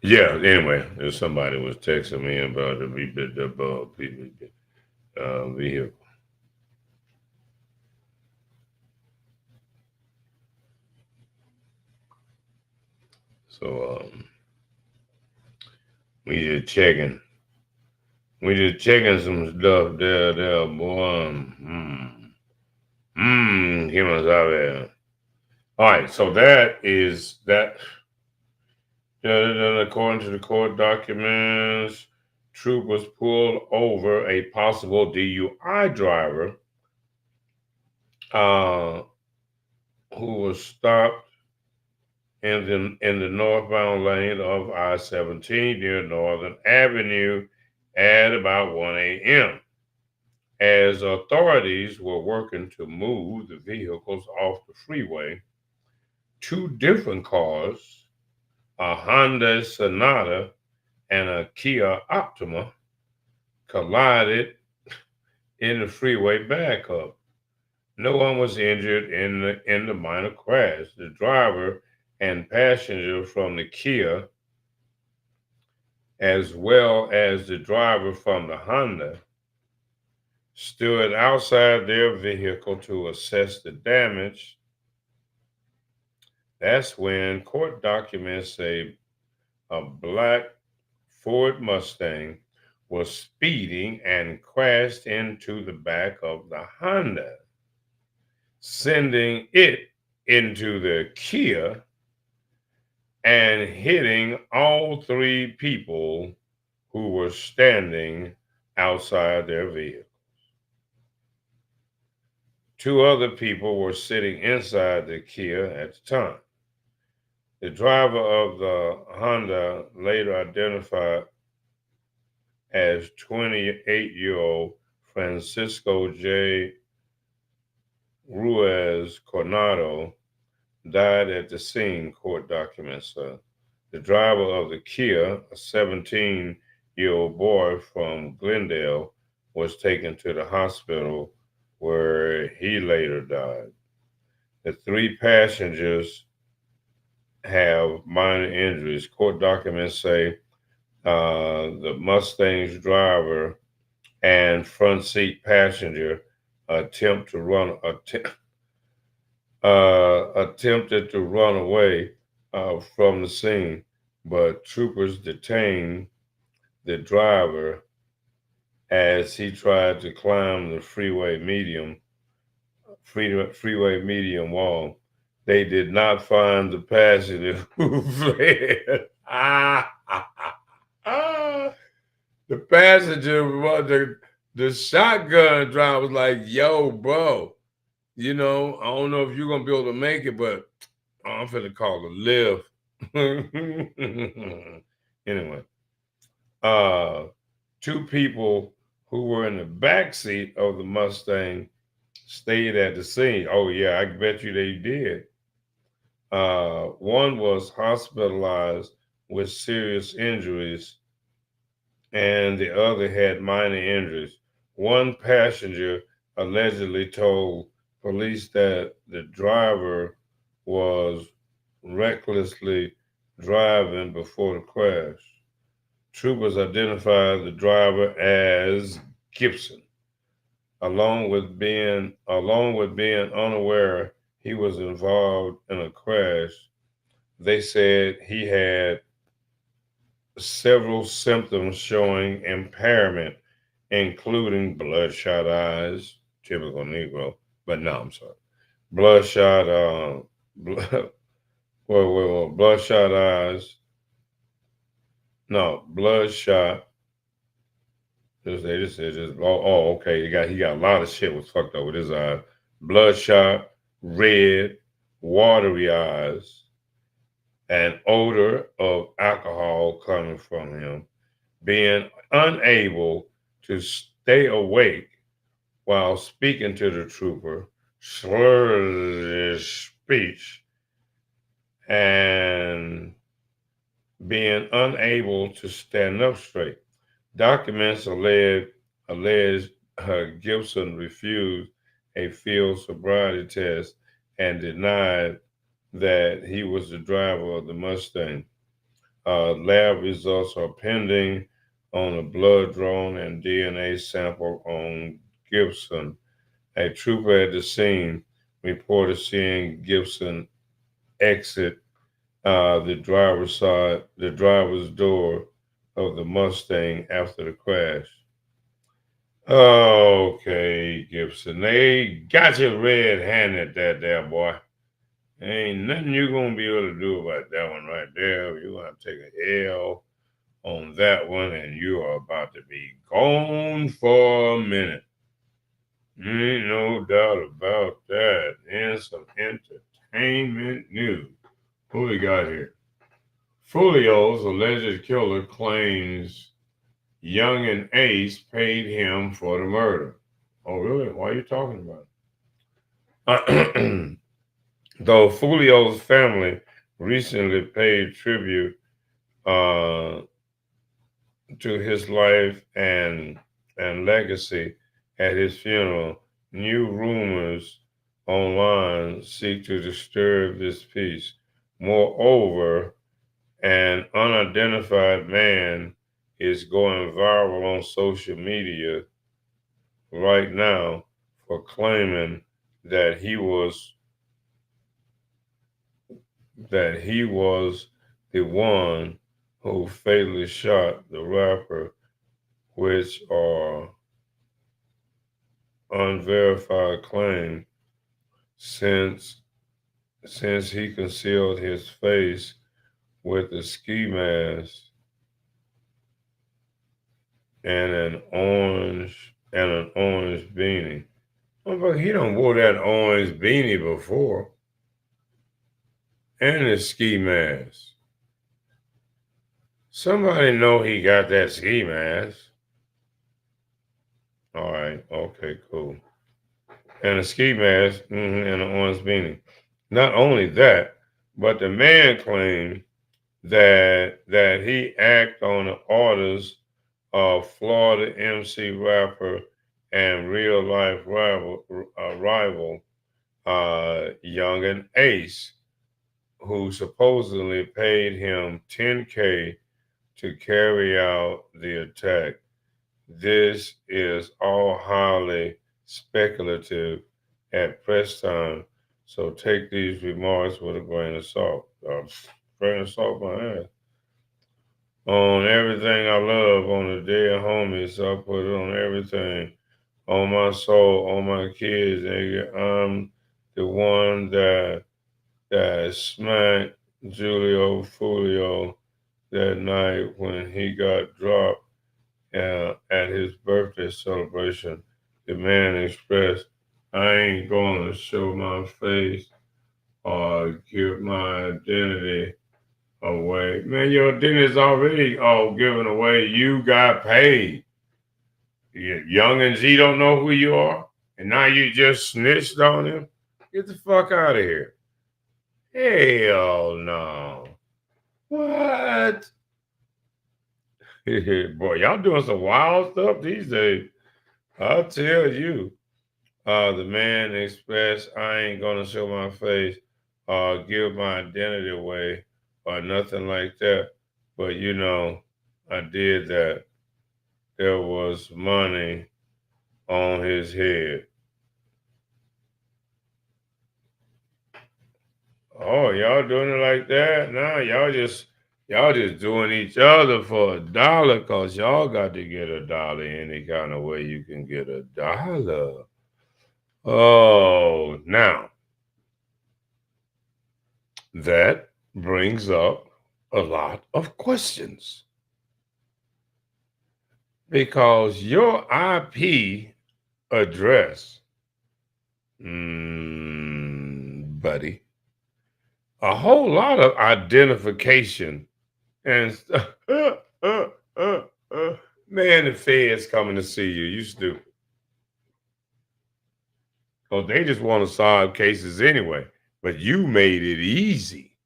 Yeah. Anyway, there's somebody was texting me about the vehicle. So We just checking. We just checking some stuff there, boy. Humans out there. All right, so that is that. According to the court documents, troopers pulled over a possible DUI driver who was stopped in the northbound lane of I-17 near Northern Avenue at about 1 a.m. As authorities were working to move the vehicles off the freeway, two different cars, a Honda Sonata and a Kia Optima, collided in the freeway backup. No one was injured in the minor crash. The driver and passenger from the Kia, as well as the driver from the Honda, stood outside their vehicle to assess the damage. That's when court documents say a black Ford Mustang was speeding and crashed into the back of the Honda, sending it into the Kia and hitting all three people who were standing outside their vehicle. Two other people were sitting inside the Kia at the time. The driver of the Honda, later identified as 28-year-old Francisco J. Ruiz Coronado, died at the scene, court documents say. The driver of the Kia, a 17-year-old boy from Glendale, was taken to the hospital where he later died. The three passengers have minor injuries. Court documents say the Mustang's driver and front seat passenger attempted to run away from the scene, but troopers detained the driver as he tried to climb the freeway median wall. They did not find the passenger who fled. The passenger, the shotgun driver was like, yo, bro, I don't know if you're going to be able to make it, but I'm finna call a lift. Anyway, two people who were in the back seat of the Mustang stayed at the scene. Oh, yeah, I bet you they did. One was hospitalized with serious injuries, and the other had minor injuries. One passenger allegedly told police that the driver was recklessly driving before the crash. Troopers identified the driver as Gibson, along with being unaware he was involved in a crash. They said he had several symptoms showing impairment, including bloodshot eyes, typical Negro, but no, I'm sorry. Bloodshot, bloodshot eyes. No, bloodshot. Okay. He got a lot of shit was fucked up with his eyes. Bloodshot, red, watery eyes, an odor of alcohol coming from him, being unable to stay awake while speaking to the trooper, slurred his speech, and being unable to stand up straight. Documents alleged Gibson refused a field sobriety test and denied that he was the driver of the Mustang. Lab results are pending on a blood drawn and DNA sample on Gibson. A trooper at the scene reported seeing Gibson exit the driver's door of the Mustang after the crash. Okay, Gibson. They got you red-handed, that there boy. Ain't nothing you're gonna be able to do about that one right there. You're gonna take a L on that one, and you are about to be gone for a minute. Ain't no doubt about that. And some entertainment news. Who we got here? Fulio's alleged killer claims Young and Ace paid him for the murder. Oh, really? Why are you talking about it? Though Fulio's family recently paid tribute uh, to his life and legacy at his funeral, new rumors online seek to disturb this peace. Moreover, an unidentified man is going viral on social media right now for claiming that he was the one who fatally shot the rapper, which are unverified claim since he concealed his face with a ski mask and an orange beanie. Oh, but he done wore that orange beanie before. And a ski mask. Somebody know he got that ski mask. All right, okay, cool. And a ski mask and an orange beanie. Not only that, but the man claimed that he acted on the orders of Florida MC rapper and real life rival Young and Ace, who supposedly paid him $10K to carry out the attack. This is all highly speculative at press time, so take these remarks with a grain of salt. Grain of salt, my ass. On everything I love, on the dead homies, I put it on everything. On my soul, on my kids, nigga. I'm the one that smacked Julio Fulio that night when he got dropped at his birthday celebration. The man expressed, I ain't going to show my face or give my identity away. Man, your identity's already all given away. You got paid. Young and Z don't know who you are, and now you just snitched on him? Get the fuck out of here. Hell no. What? Boy, y'all doing some wild stuff these days. I'll tell you. The man expressed, I ain't gonna show my face or give my identity away or nothing like that. But you know, I did that. There was money on his head. Oh, y'all doing it like that? Nah, y'all just doing each other for $1 because y'all got to get $1 any kind of way you can get $1. Oh, now that brings up a lot of questions because your IP address, buddy, a whole lot of identification and stuff. Man, the feds coming to see you. You stupid. Because they just want to solve cases anyway. But you made it easy.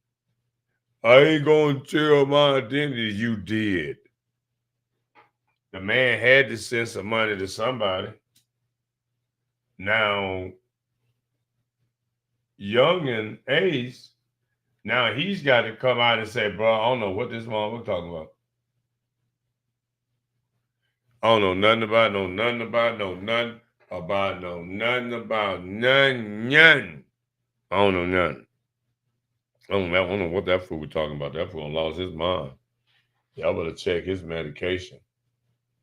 I ain't going to tell my identity. You did. The man had to send some money to somebody. Now, Young and Ace, now he's got to come out and say, bro, I don't know what this motherfucker talking about. I don't know nothing about, nothing. I don't know nothing. I don't know what that fool was talking about. That fool lost his mind. Y'all better check his medication.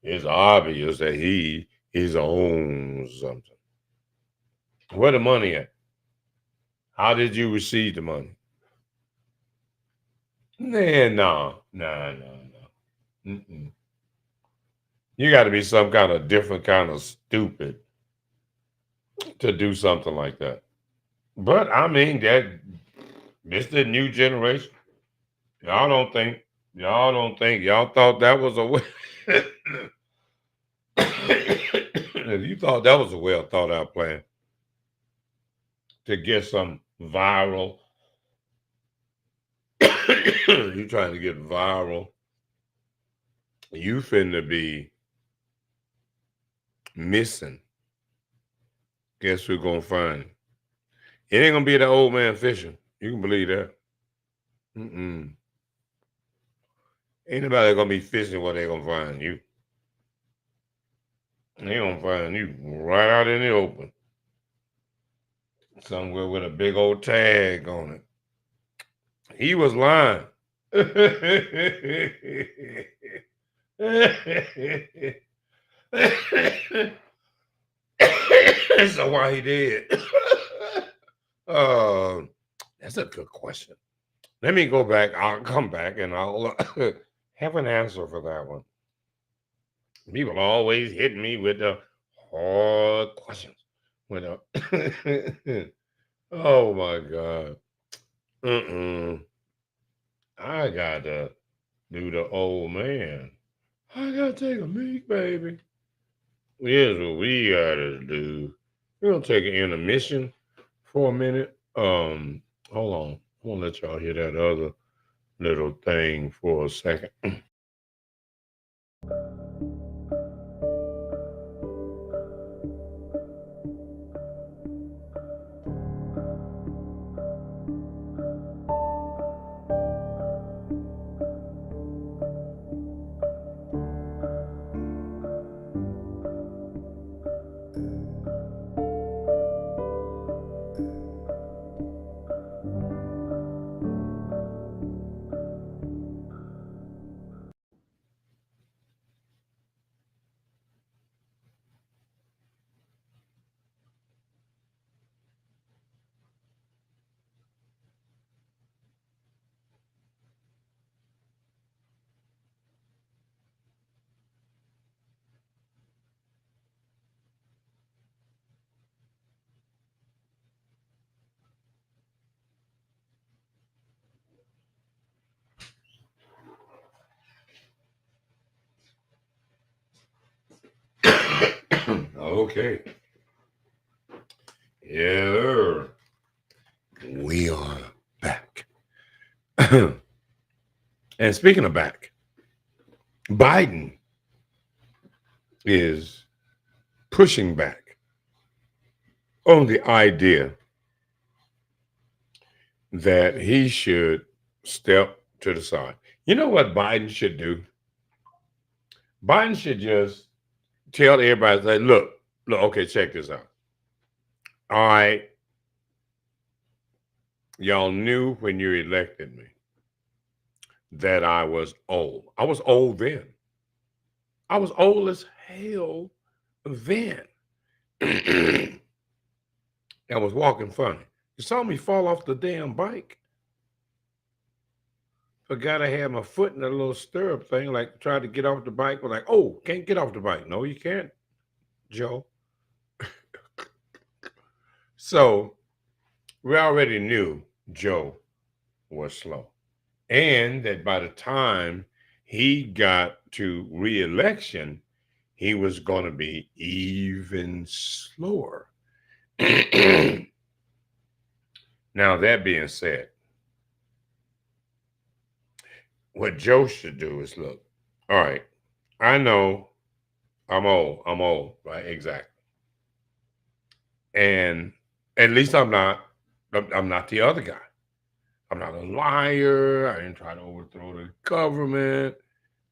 It's obvious that he is on something. Where the money at? How did you receive the money? No. Mm-mm. You got to be some kind of different kind of stupid to do something like that. But I mean, this the new generation. Y'all don't think y'all thought that was a way. If you thought that was a well thought out plan to get some viral, you trying to get viral, you finna be missing. Guess who's gonna find him? It ain't gonna be the old man fishing. You can believe that. Mm-mm. Ain't nobody gonna be fishing where they gonna find you. They gonna find you right out in the open. Somewhere with a big old tag on it. He was lying. So why he did? That's a good question. Let me go back. I'll come back and I'll have an answer for that one. People always hit me with the hard questions. With the oh my God. I gotta do the old man. I gotta take a meek, baby. Here's what we gotta do. We're gonna take an intermission for a minute. Hold on. I wanna let y'all hear that other little thing for a second. Okay. Yeah. We are back. And speaking of back, Biden is pushing back on the idea that he should step to the side. You know what Biden should do? Biden should just tell everybody, say, look, okay, check this out. All right, y'all knew when you elected me that I was old. I was old then. I was old as hell then. I was walking funny. You saw me fall off the damn bike. Forgot I had my foot in a little stirrup thing, like tried to get off the bike. We're like, oh, can't get off the bike. No, you can't, Joe. So we already knew Joe was slow. And that by the time he got to re-election, he was going to be even slower. Now, that being said, what Joe should do is look, all right, I know I'm old, right? Exactly. And at least I'm not the other guy. I'm not a liar. I didn't try to overthrow the government.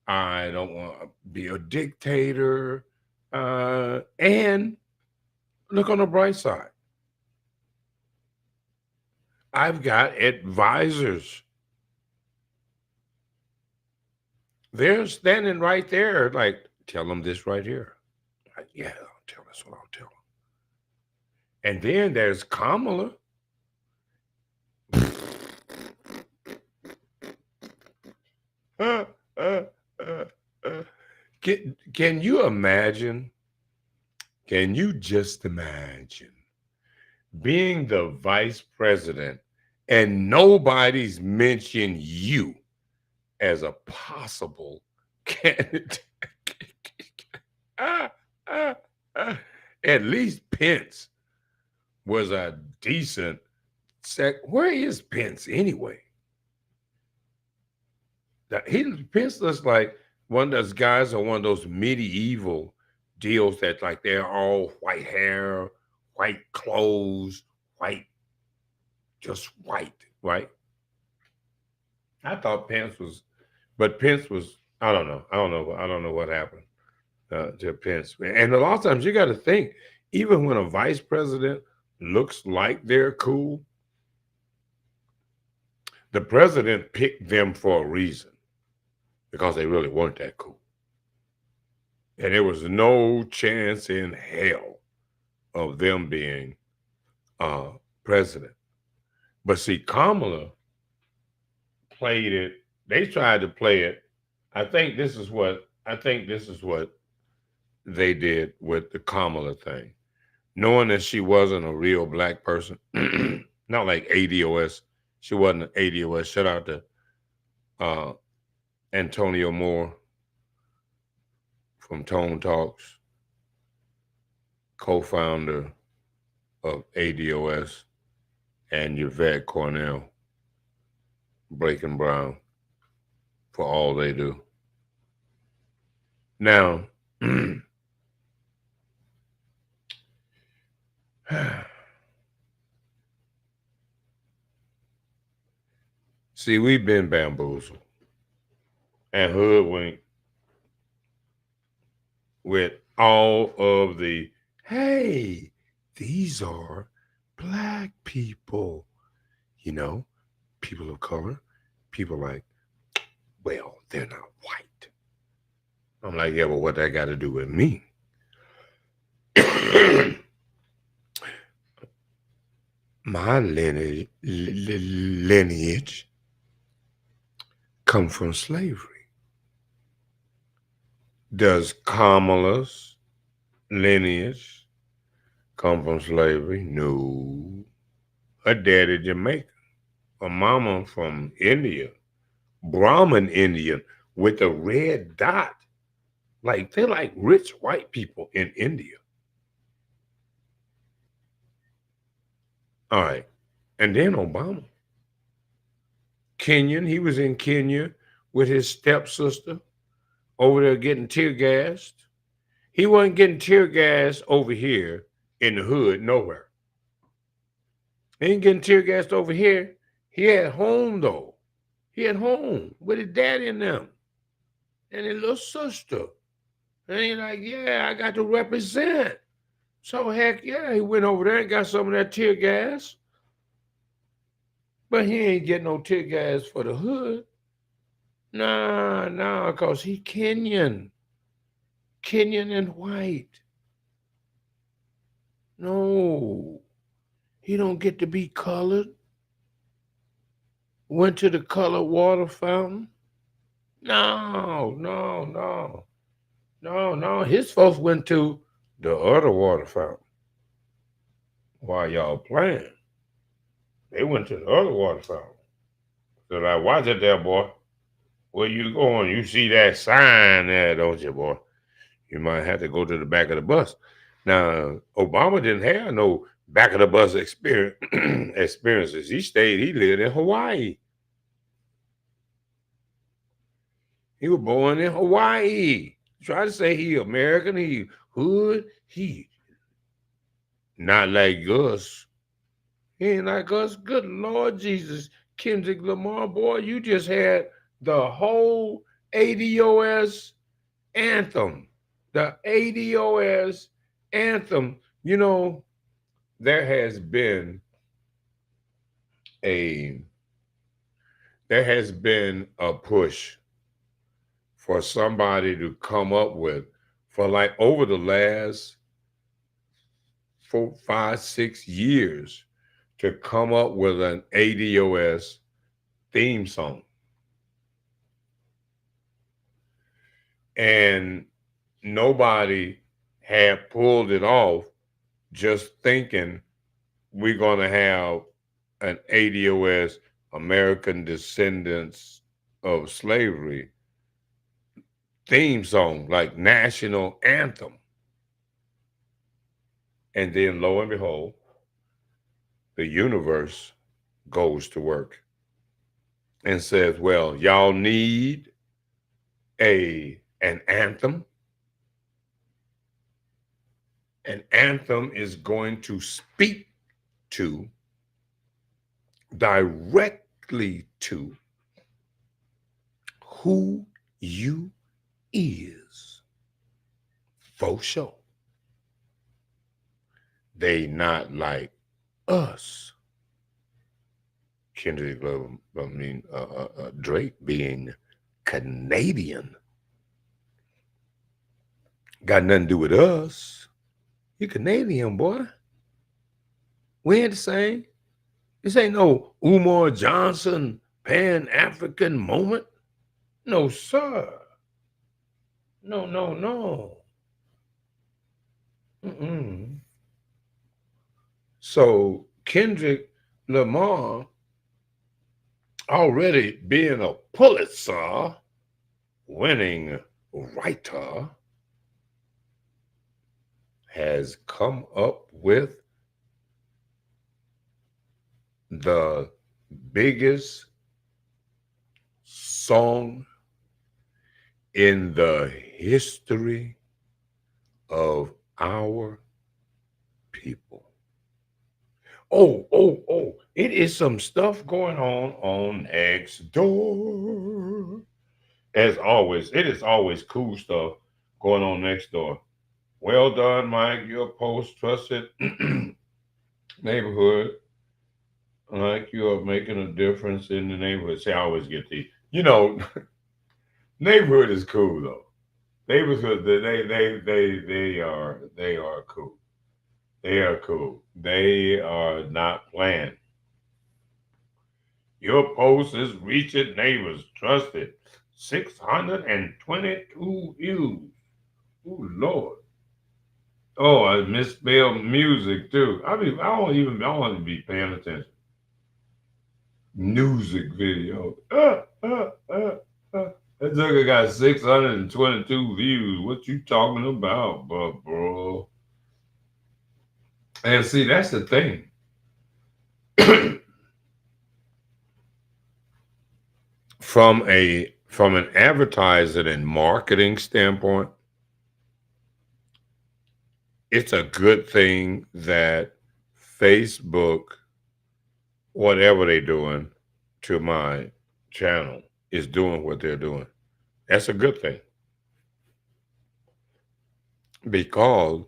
I don't want to be a dictator. And look on the bright side. I've got advisors They're standing right there, like, tell them this right here. Like, yeah, I'll tell that's what I'll tell them. And then there's Kamala. uh, uh, uh, uh. Can you imagine? Can you just imagine being the vice president and nobody's mentioned you as a possible candidate? At least Pence was a decent Where is Pence anyway? Pence looks like one of those guys or one of those medieval deals that like they're all white hair, white clothes, white, just white, right? I thought Pence was, but Pence was, I don't know what happened to Pence. And a lot of times you got to think, even when a vice president looks like they're cool, the president picked them for a reason, because they really weren't that cool. And there was no chance in hell of them being president. But see, Kamala played it. They tried to play it. I think this is what they did with the Kamala thing. Knowing that she wasn't a real black person, not like ADOS. She wasn't an ADOS. Shout out to Antonio Moore from Tone Talks, co-founder of ADOS, and Yvette Cornell, Breaking Brown, for all they do. Now, see, we've been bamboozled and hoodwinked with all of the, hey, these are black people, people of color, people like, well, they're not white. I'm like, yeah, but what that got to do with me? My lineage come from slavery. Does Kamala's lineage come from slavery? No. Her daddy Jamaican. Her mama from India. Brahmin Indian with a red dot. Like, they're like rich white people in India. All right. And then Obama. Kenyan, he was in Kenya with his stepsister over there getting tear gassed. He wasn't getting tear gassed over here in the hood, nowhere. He ain't getting tear gassed over here. He at home, though. He at home with his daddy and them and his little sister. And he's like, yeah, I got to represent. So heck yeah, he went over there and got some of that tear gas. But he ain't getting no tear gas for the hood. Nah, because he Kenyan. Kenyan and white. No, he don't get to be colored. Went to the colored water fountain. No. His folks went to the other water fountain. While y'all playing, they went to the other water fountain. So like, watch it there, boy. Where you going? You see that sign there, don't you, boy? You might have to go to the back of the bus. Now, Obama didn't have no back of the bus experiences. He lived in Hawaii. He was born in Hawaii. Try to say he American, he hood, he not like us. He ain't like us. Good Lord Jesus. Kendrick Lamar, boy, you just had the whole ADOS anthem. The ADOS anthem. There has been a push for somebody to come up with, for like over the last 4, 5, 6 years, to come up with an ADOS theme song. And nobody had pulled it off, just thinking we're going to have an ADOS, American Descendants of Slavery theme song, like national anthem. And then lo and behold, the universe goes to work and says, well, y'all need an anthem. An anthem is going to speak to, directly to, who you is, for sure. They not like us. Kendrick Lamar, Drake being Canadian got nothing to do with us. You Canadian, boy. We ain't the same. This ain't no Umar Johnson Pan-African moment. No, sir. No, no, no. Mm-mm. So Kendrick Lamar, already being a Pulitzer winning writer, has come up with the biggest song in the history of our people. Oh, it is some stuff going on next door. As always, it is always cool stuff going on next door. Well done, Mike. Your post trusted neighborhood. Like you are making a difference in the neighborhood. See, I always get the, neighborhood is cool though. Neighborhood, they are cool. They are cool. They are not playing. Your post is reaching neighbors. Trusted. 622 views. Oh Lord. Oh, I misspelled music too. I don't even be paying attention. Music video. That sucker got 622 views. What you talking about, bro? And see, that's the thing. From an advertising and marketing standpoint, it's a good thing that Facebook, whatever they're doing to my channel, is doing what they're doing. That's a good thing. Because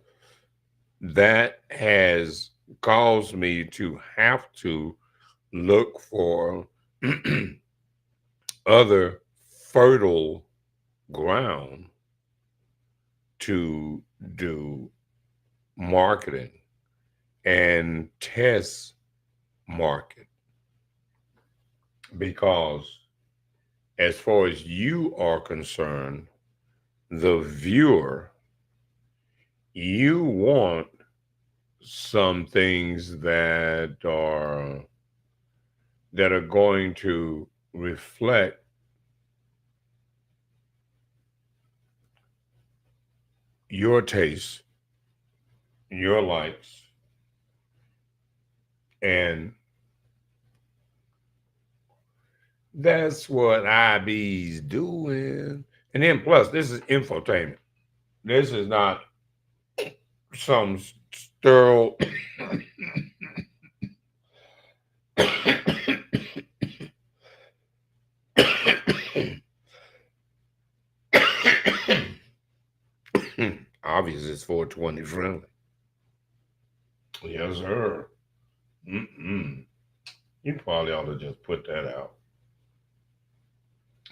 that has caused me to have to look for other fertile ground to do marketing and test market. Because as far as you are concerned, the viewer, you want some things that are going to reflect your taste, your likes, and that's what IB's doing. And then plus, this is infotainment. This is not some sterile obviously it's 420 friendly. Yes, sir. You probably ought to just put that out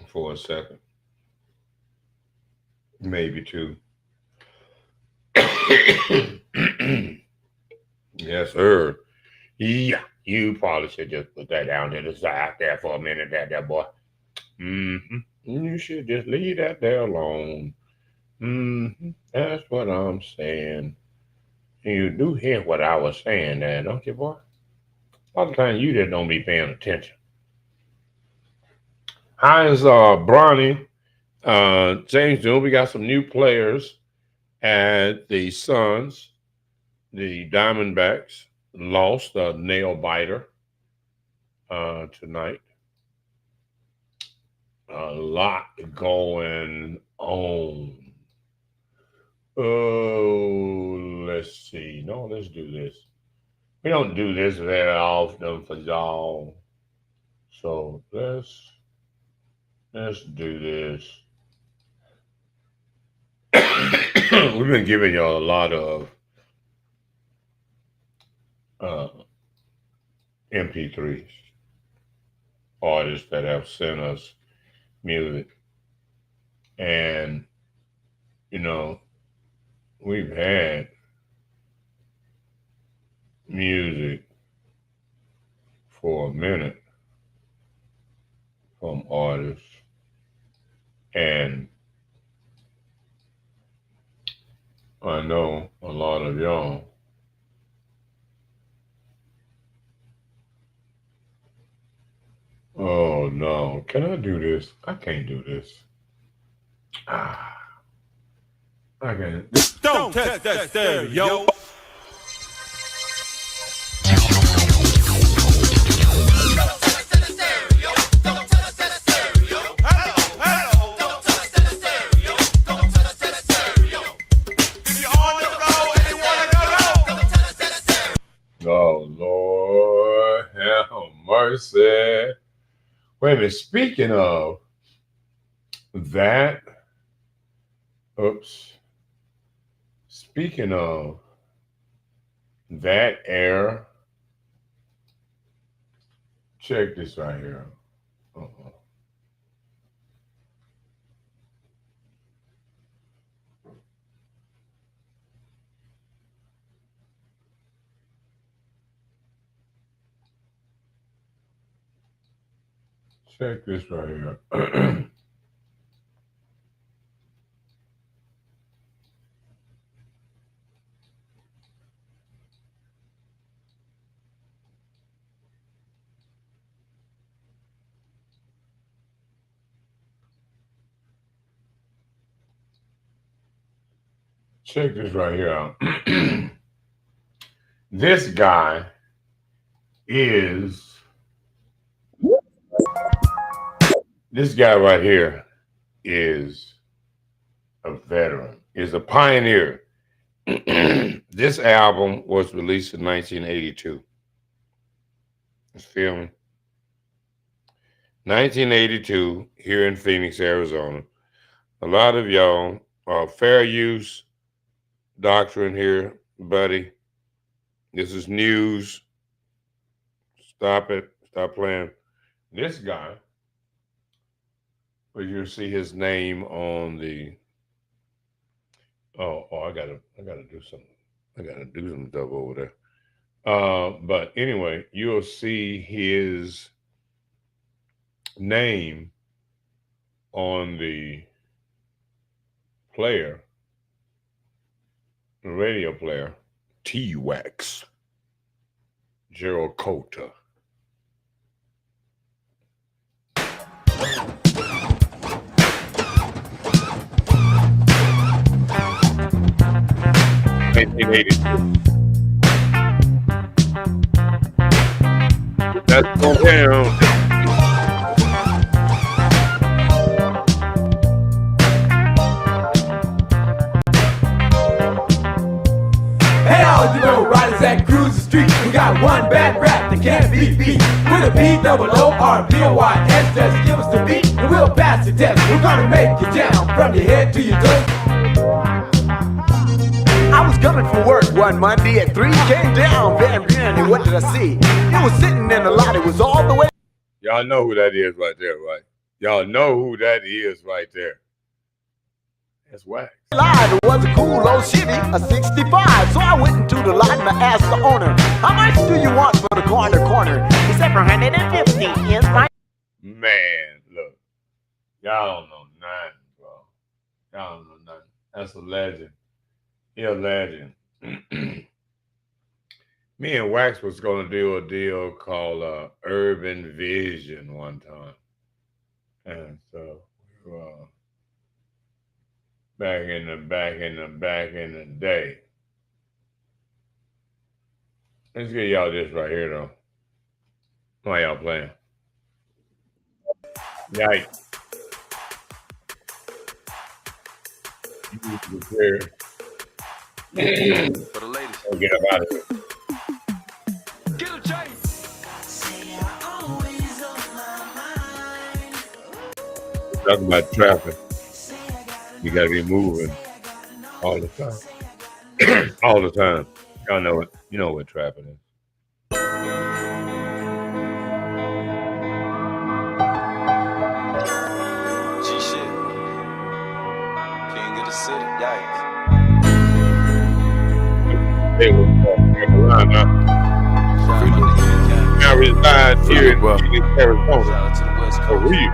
for a second. maybe 2. Yes, sir. Yeah, you probably should just put that down to the side there for a minute, there, boy. You should just leave that there alone. That's what I'm saying. You do hear what I was saying there, don't you, boy? A lot of times you just don't be paying attention. Hi, is Bronny. James Doon, we got some new players at the Suns. The Diamondbacks lost a nail biter tonight. A lot going on. Oh, let's see. No, let's do this. We don't do this very often for y'all. So let's do this. We've been giving y'all a lot of MP3s, artists that have sent us music. And, you know, we've had music for a minute from artists. And I know a lot of y'all oh no, can I do this? I can't do this. I can't. Don't touch that stereo. Oh Lord, have mercy. Wait a minute. Speaking of that, speaking of that error, check this right here. Check this right here. Check this right here out. This guy right here is a veteran, is a pioneer. This album was released in 1982. You feel me? 1982 here in Phoenix, Arizona. A lot of y'all fair use doctrine here, buddy. This is news. Stop it. Stop playing. This guy, but you'll see his name on the. Oh, I gotta do something. I gotta do some stuff over there. But anyway, you'll see his name on the player, the radio player, T-Wax, Gerald Coulter. That's going down. Hey, all you little riders that cruise the street, we got one bad rap that can't be beat. With a B-O-O-R-B-O-Y-S, just give us the beat and we'll pass the test. We're gonna make you down from your head to your toes. I was coming from work one Monday at 3, came down Van Buren, and what did I see? It was sitting in the lot, it was all the way. Y'all know who that is right there, right? Y'all know who that is right there. That's whack. Live, it was a cool old Chevy, a 65. So I went into the lot and I asked the owner, how much do you want for the corner? He said for 150. Yes, right? Man, look, y'all don't know nothing, bro. Y'all don't know nothing. That's a legend. He a legend. Me and Wax was gonna do a deal called Urban Vision one time, and so back in the day. Let's get y'all this right here though. Why y'all playing? Yikes. You need to prepare. For the ladies. I'll get up out of here. Get a chain. Talking about traffic. You gotta be moving all the time. All the time. Y'all know it. You know what traffic is. G-shit. King of the city. Yikes. They were Carolina. Now reside here in Arizona. Shout out to the West For Coast. real.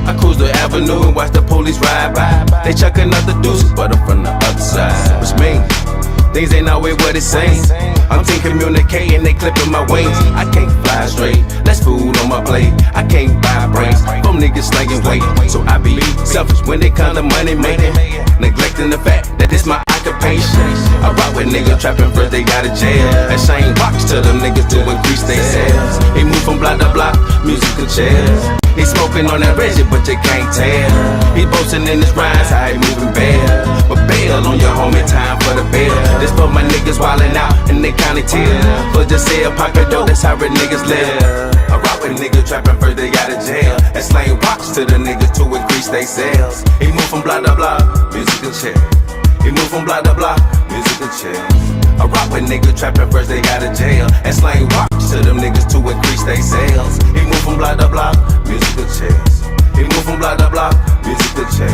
I cruise the avenue and watch the police ride by. They chucking out the deuces, but I'm from the other side. Which means things ain't always what it seems. I'm team communicating, they clipping my wings. I can't fly straight, less food on my plate. I can't buy brains from niggas slanging weight. So I be selfish when it come to money making, neglecting the fact that it's my occupation. I rock with niggas trapping first, they got a jail. And Shane rocks to them niggas to increase their sales. He move from block to block, musical chairs. He smoking on that Reggie, but you can't tell. He boasting in his rhymes, how he moving bad. But bail on your homie, time for the bail. This for my niggas wildin' out in the county tier. For just sell pocket dough, that's how real niggas live. I rock with niggas trapping first, they got a jail. And slang rocks to the niggas to increase their sales. He move from block to block, musical chair. He move from block to block, musical chairs. I rock with niggas trapping first, they got a jail. And slang rocks to them niggas to increase their sales. He move from block to block, musical chairs. He move from block to block, musical chairs.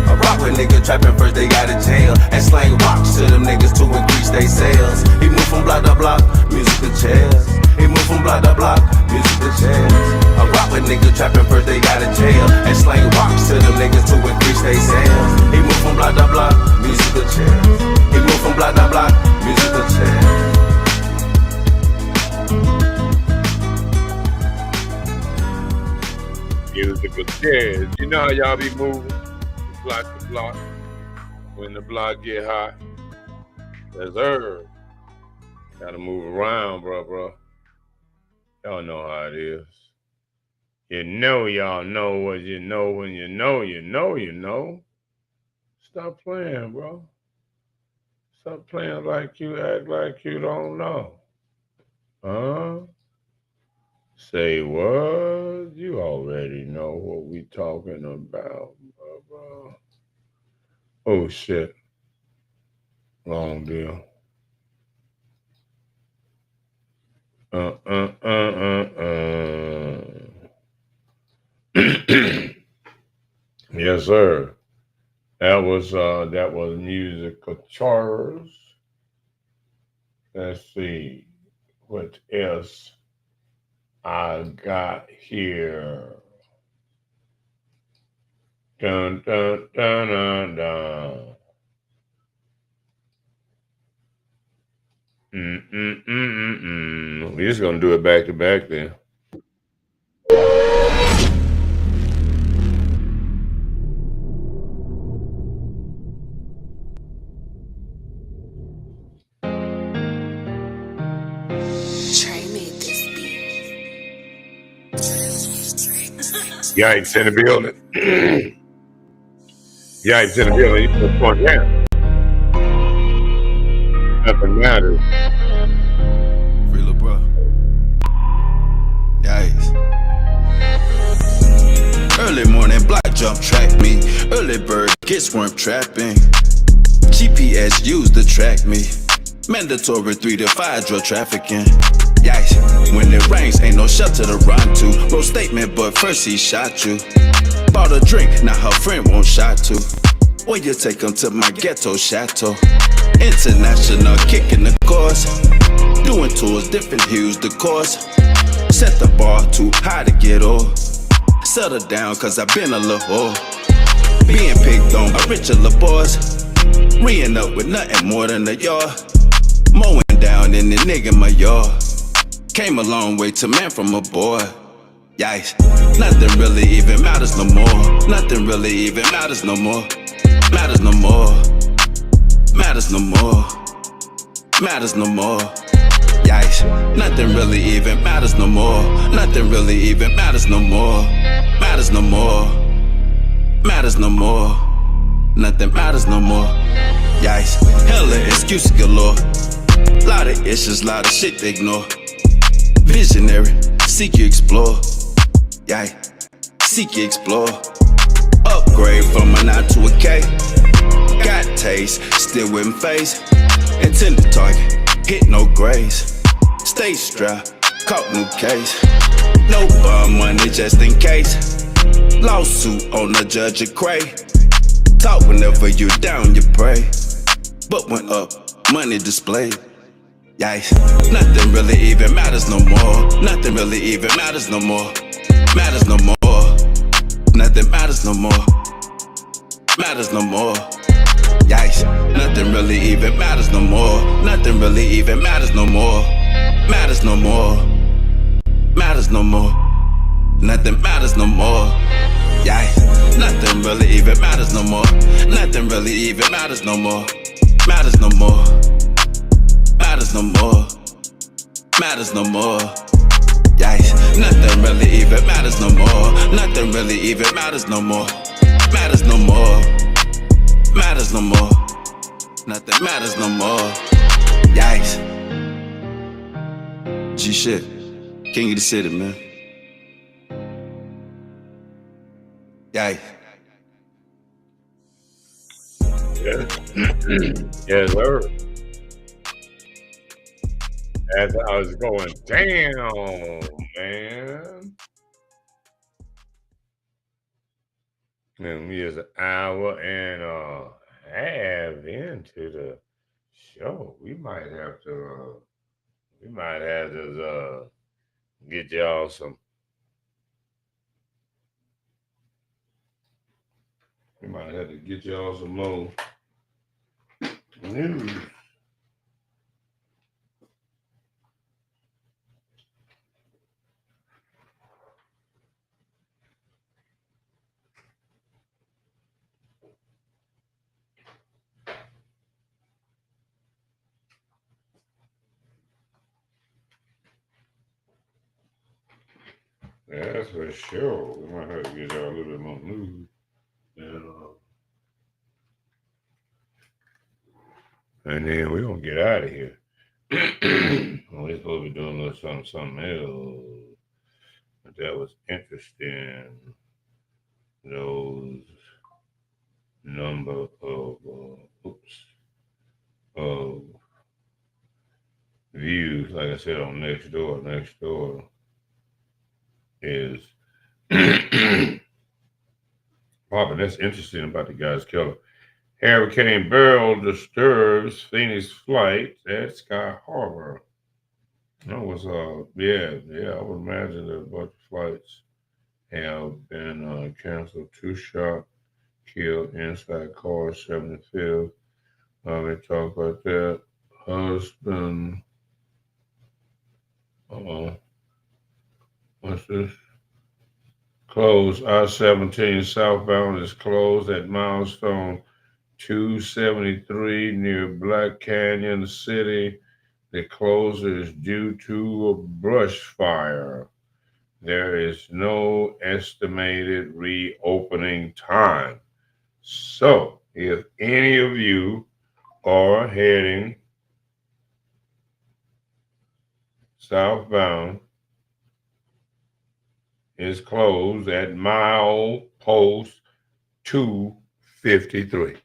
I rock with niggas trapping first, they got a jail. And slang rocks to them niggas to increase their sales. He move from block to block, musical chairs. He move from block to block, musical chairs. I rock with niggas trapping first, they got a jail. And slang rocks to them niggas to increase their sales. He move from block to block, musical chairs. He move from block to block, musical chairs. Musical chairs. You know how y'all be moving block to block when the block get hot. There's herb. Gotta move around, bro. Y'all know how it is. You know y'all know what you know when you know. Stop playing, bro. Stop playing like you act like you don't know. Huh? Say what? You already know what we talking about, bro. Oh, shit. Wrong deal. Yes, sir. That was musical chairs. Let's see what else I got here. Dun dun dun dun dun. We're just gonna do it back to back then. Yikes in the building. Yikes in the building. You put one down. Nothing matters. Free little bro. Yikes. Early morning block jump track me. Early bird gets worm trapping. GPS used to track me. Mandatory 3 to 5 drug trafficking. Yikes. When it rains, ain't no shelter to run to. Wrote statement, but first he shot you. Bought a drink, now her friend won't shot to. Or you take them to my ghetto chateau. International kicking the course. Doing tours, different hues, the course. Set the bar too high to get off. Settle down, cause I've been a little whore. Being picked on by richer little boys. Re-ing up with nothing more than a yard. Mowing down in the nigga in my yard. Came a long way to man from a boy. Yikes, nothing really even matters no more. Nothing really even matters no more. Matters no more. Matters no more. Matters no more. Yikes, nothing really even matters no more. Nothing really even matters no more. Matters no more. Matters no more. Nothing matters no more. Yikes, hella excuses galore. Lot of issues, lot of shit to ignore. Visionary, seek you explore. Yikes, seek you explore. Upgrade from a 9 to a K. Got taste, still wouldn't face. Intended target, hit no grace. Stay strapped, caught new case. No bum money just in case. Lawsuit on the judge of Cray. Talk whenever you down, you pray. But when up, money displayed. Yikes, nothing really even matters no more. Nothing really even matters no more. Matters no more. Nothing matters no more. Matters no more. Yikes, nothing really even matters no more. Nothing really even matters no more. Matters no more. Matters no more. Nothing matters no more. Yikes, nothing really even matters no more. Nothing really even matters no more. Matters no more. Matters no more. Matters no more. Yikes, nothing really even matters no more. Nothing really even matters no more. Matters no more. Matters no more. Nothing matters no more. Yikes. G shit. King of the city, man. Yikes. Yeah. Yes, sir. As I was going, damn, man. And we is an hour and a half into the show. We might have to get y'all some. We might have to get y'all some more news. Yeah, that's for sure. We might have to get y'all a little bit more news. And then we're going to get out of here. We're supposed to be doing a little something else. But that was interesting. Those number of views, like I said, on Next Door. Next Door is popping. That's interesting about the guy's killer. Hurricane Beryl disturbs Phoenix flight at Sky Harbor. That was I would imagine that a bunch of flights have been canceled. 2 shot killed inside car 75th. They talk about that. Husband. What's this? Closed. I-17 southbound is closed at milestone 273 near Black Canyon City. The closure is due to a brush fire. There is no estimated reopening time. So, if any of you are heading southbound, is closed at milepost 253.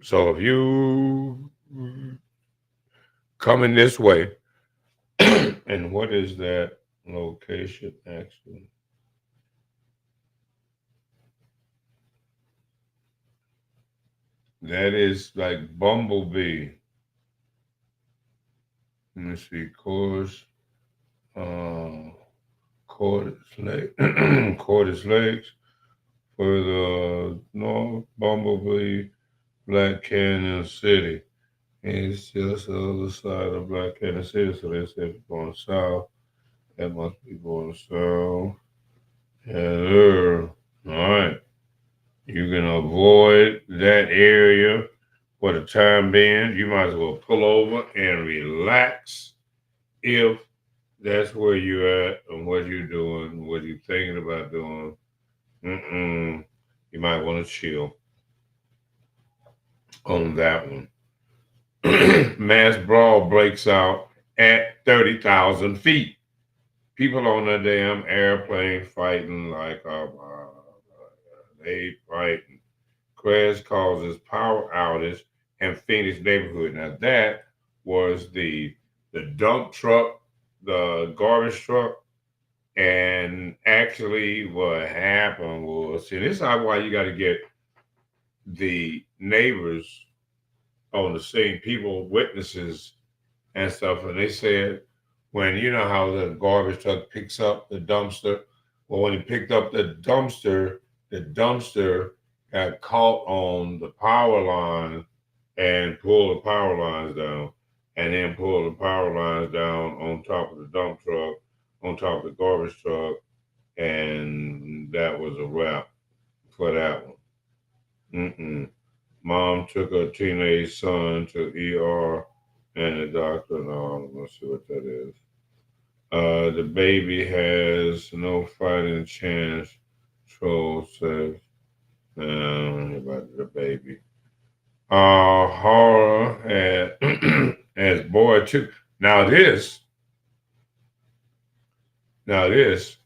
So if you coming this way, and what is that location actually? That is like Bumblebee. Let me see, Cordis Lake, Cordis Lakes, further north, Bumblebee, Black Canyon City. It's just the other side of Black Canyon City, so they said going south. That must be going south. Hello. All right. You can avoid that area for the time being. You might as well pull over and relax if that's where you're at and what you're doing, what you're thinking about doing. You might want to chill on that one. Mass brawl breaks out at 30,000 feet. People on a damn airplane fighting like they fighting. Crash causes power outage in Phoenix neighborhood. Now that was the dump truck, the garbage truck, and actually what happened was, see, this is why you got to get the neighbors on the scene, people, witnesses, and stuff. And they said when you know how the garbage truck picks up the dumpster, well, when he picked up the dumpster got caught on the power line and pulled the power lines down, and then pulled the power lines down on top of the dump truck, on top of the garbage truck, and that was a wrap for that one. Mom took her teenage son to ER, and the doctor, no, let's see what that is. The baby has no fighting chance, Troll says. About the baby. Horror as boy too. Now this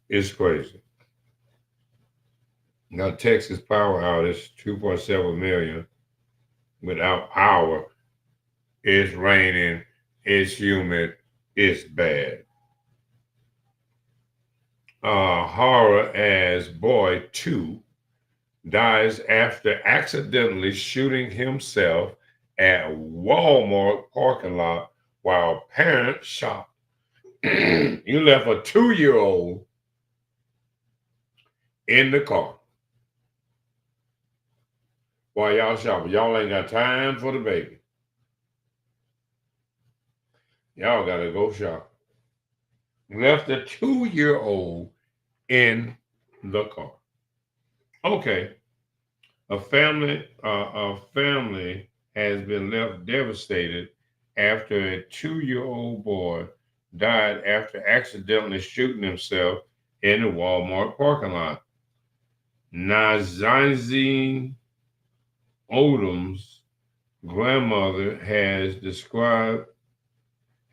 is crazy. Now Texas power outage, 2.7 million without power. It's raining, it's humid, it's bad. Horror as boy 2 dies after accidentally shooting himself at Walmart parking lot while parents shot. You left a 2-year-old in the car while y'all shopping. Y'all ain't got time for the baby. Y'all gotta go shop. Left a 2-year-old in the car. Okay, a family has been left devastated after a 2-year-old boy died after accidentally shooting himself in the Walmart parking lot. Nazazi Odom's grandmother has described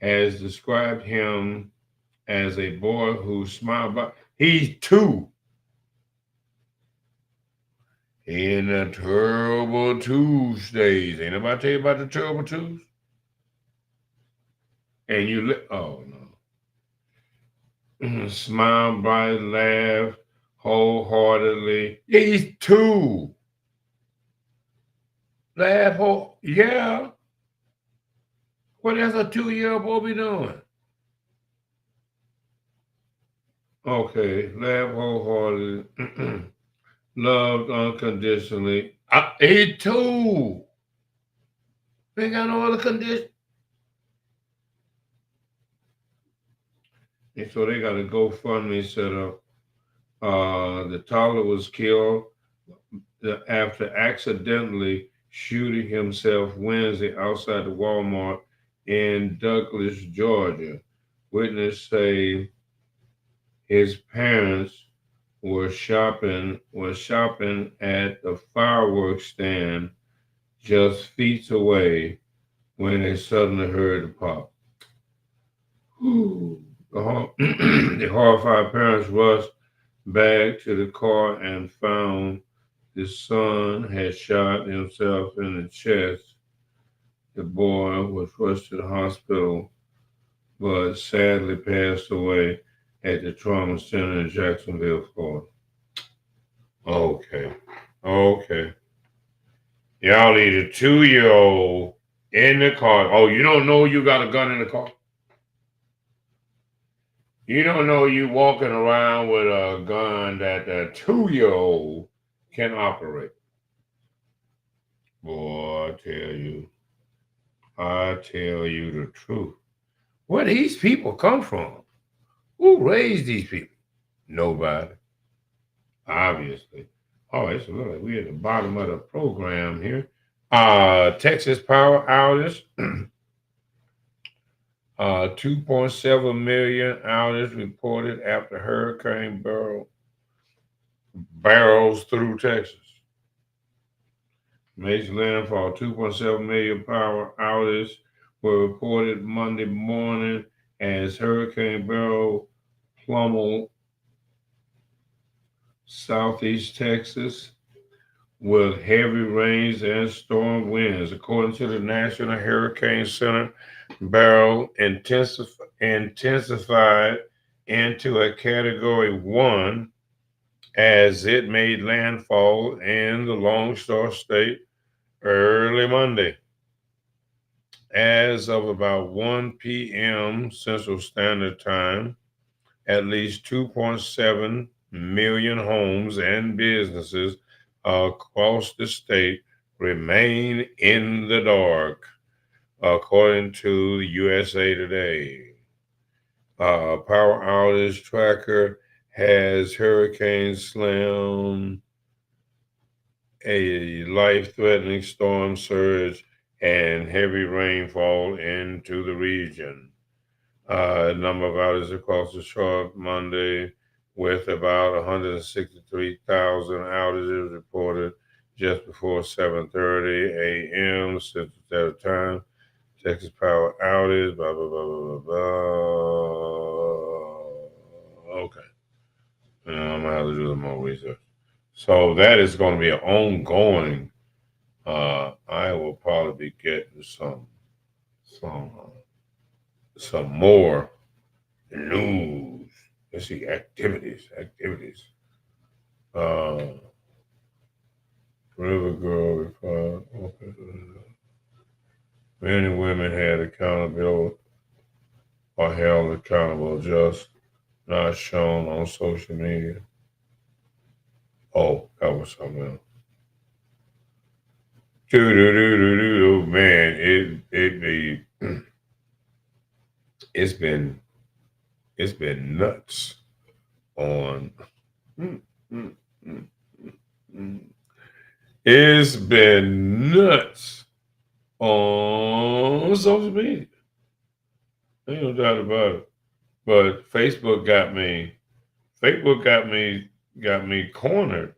him as a boy who smiled back. He's 2. In the terrible 2 stage. Ain't nobody tell you about the terrible 2s? And you oh no. Smile bright, laugh wholeheartedly. He's 2. Laugh yeah. What else a 2-year-old boy be doing? Okay, laugh wholeheartedly. Loved unconditionally. He's 2. Ain't got no other condition. And so they got a GoFundMe set up. The toddler was killed after accidentally shooting himself Wednesday outside the Walmart in Douglas, Georgia. Witnesses say his parents were shopping at the fireworks stand just feet away when they suddenly heard the pop. The horrified parents rushed back to the car and found the son had shot himself in the chest. The boy was rushed to the hospital, but sadly passed away at the trauma center in Jacksonville, Florida. Okay. Y'all leave a 2-year-old in the car. Oh, you don't know you got a gun in the car? You don't know you walking around with a gun that a 2-year-old can operate. Boy, I tell you the truth. Where these people come from? Who raised these people? Nobody. Obviously. Oh, it's look like we're at the bottom of the program here. Texas power outage. 2.7 million outage reported after hurricane barrels through Texas. Major landfall, 2.7 million power outages were reported Monday morning as Hurricane Beryl plummeled southeast Texas with heavy rains and storm winds. According to the National Hurricane Center, Beryl intensified into a Category 1 as it made landfall in the Lone Star State early Monday. As of about 1 p.m. Central Standard Time, at least 2.7 million homes and businesses across the state remain in the dark, according to USA Today. Power outage tracker has hurricane slam, a life-threatening storm surge, and heavy rainfall into the region. Number of outages across the chart Monday, with about 163,000 outages reported just before 7:30 a.m. Central Standard Time. Texas power outage, blah, blah, blah, blah, blah, blah. Okay. I'm going to have to do some more research. So that is going to be an ongoing. I will probably be getting some more news. Let's see, activities. River Girl, men and women had accountability or held accountable, just not shown on social media. Oh, that was something else. Man, it's been nuts on. It's been nuts on social media. Ain't no doubt about it. But Facebook got me cornered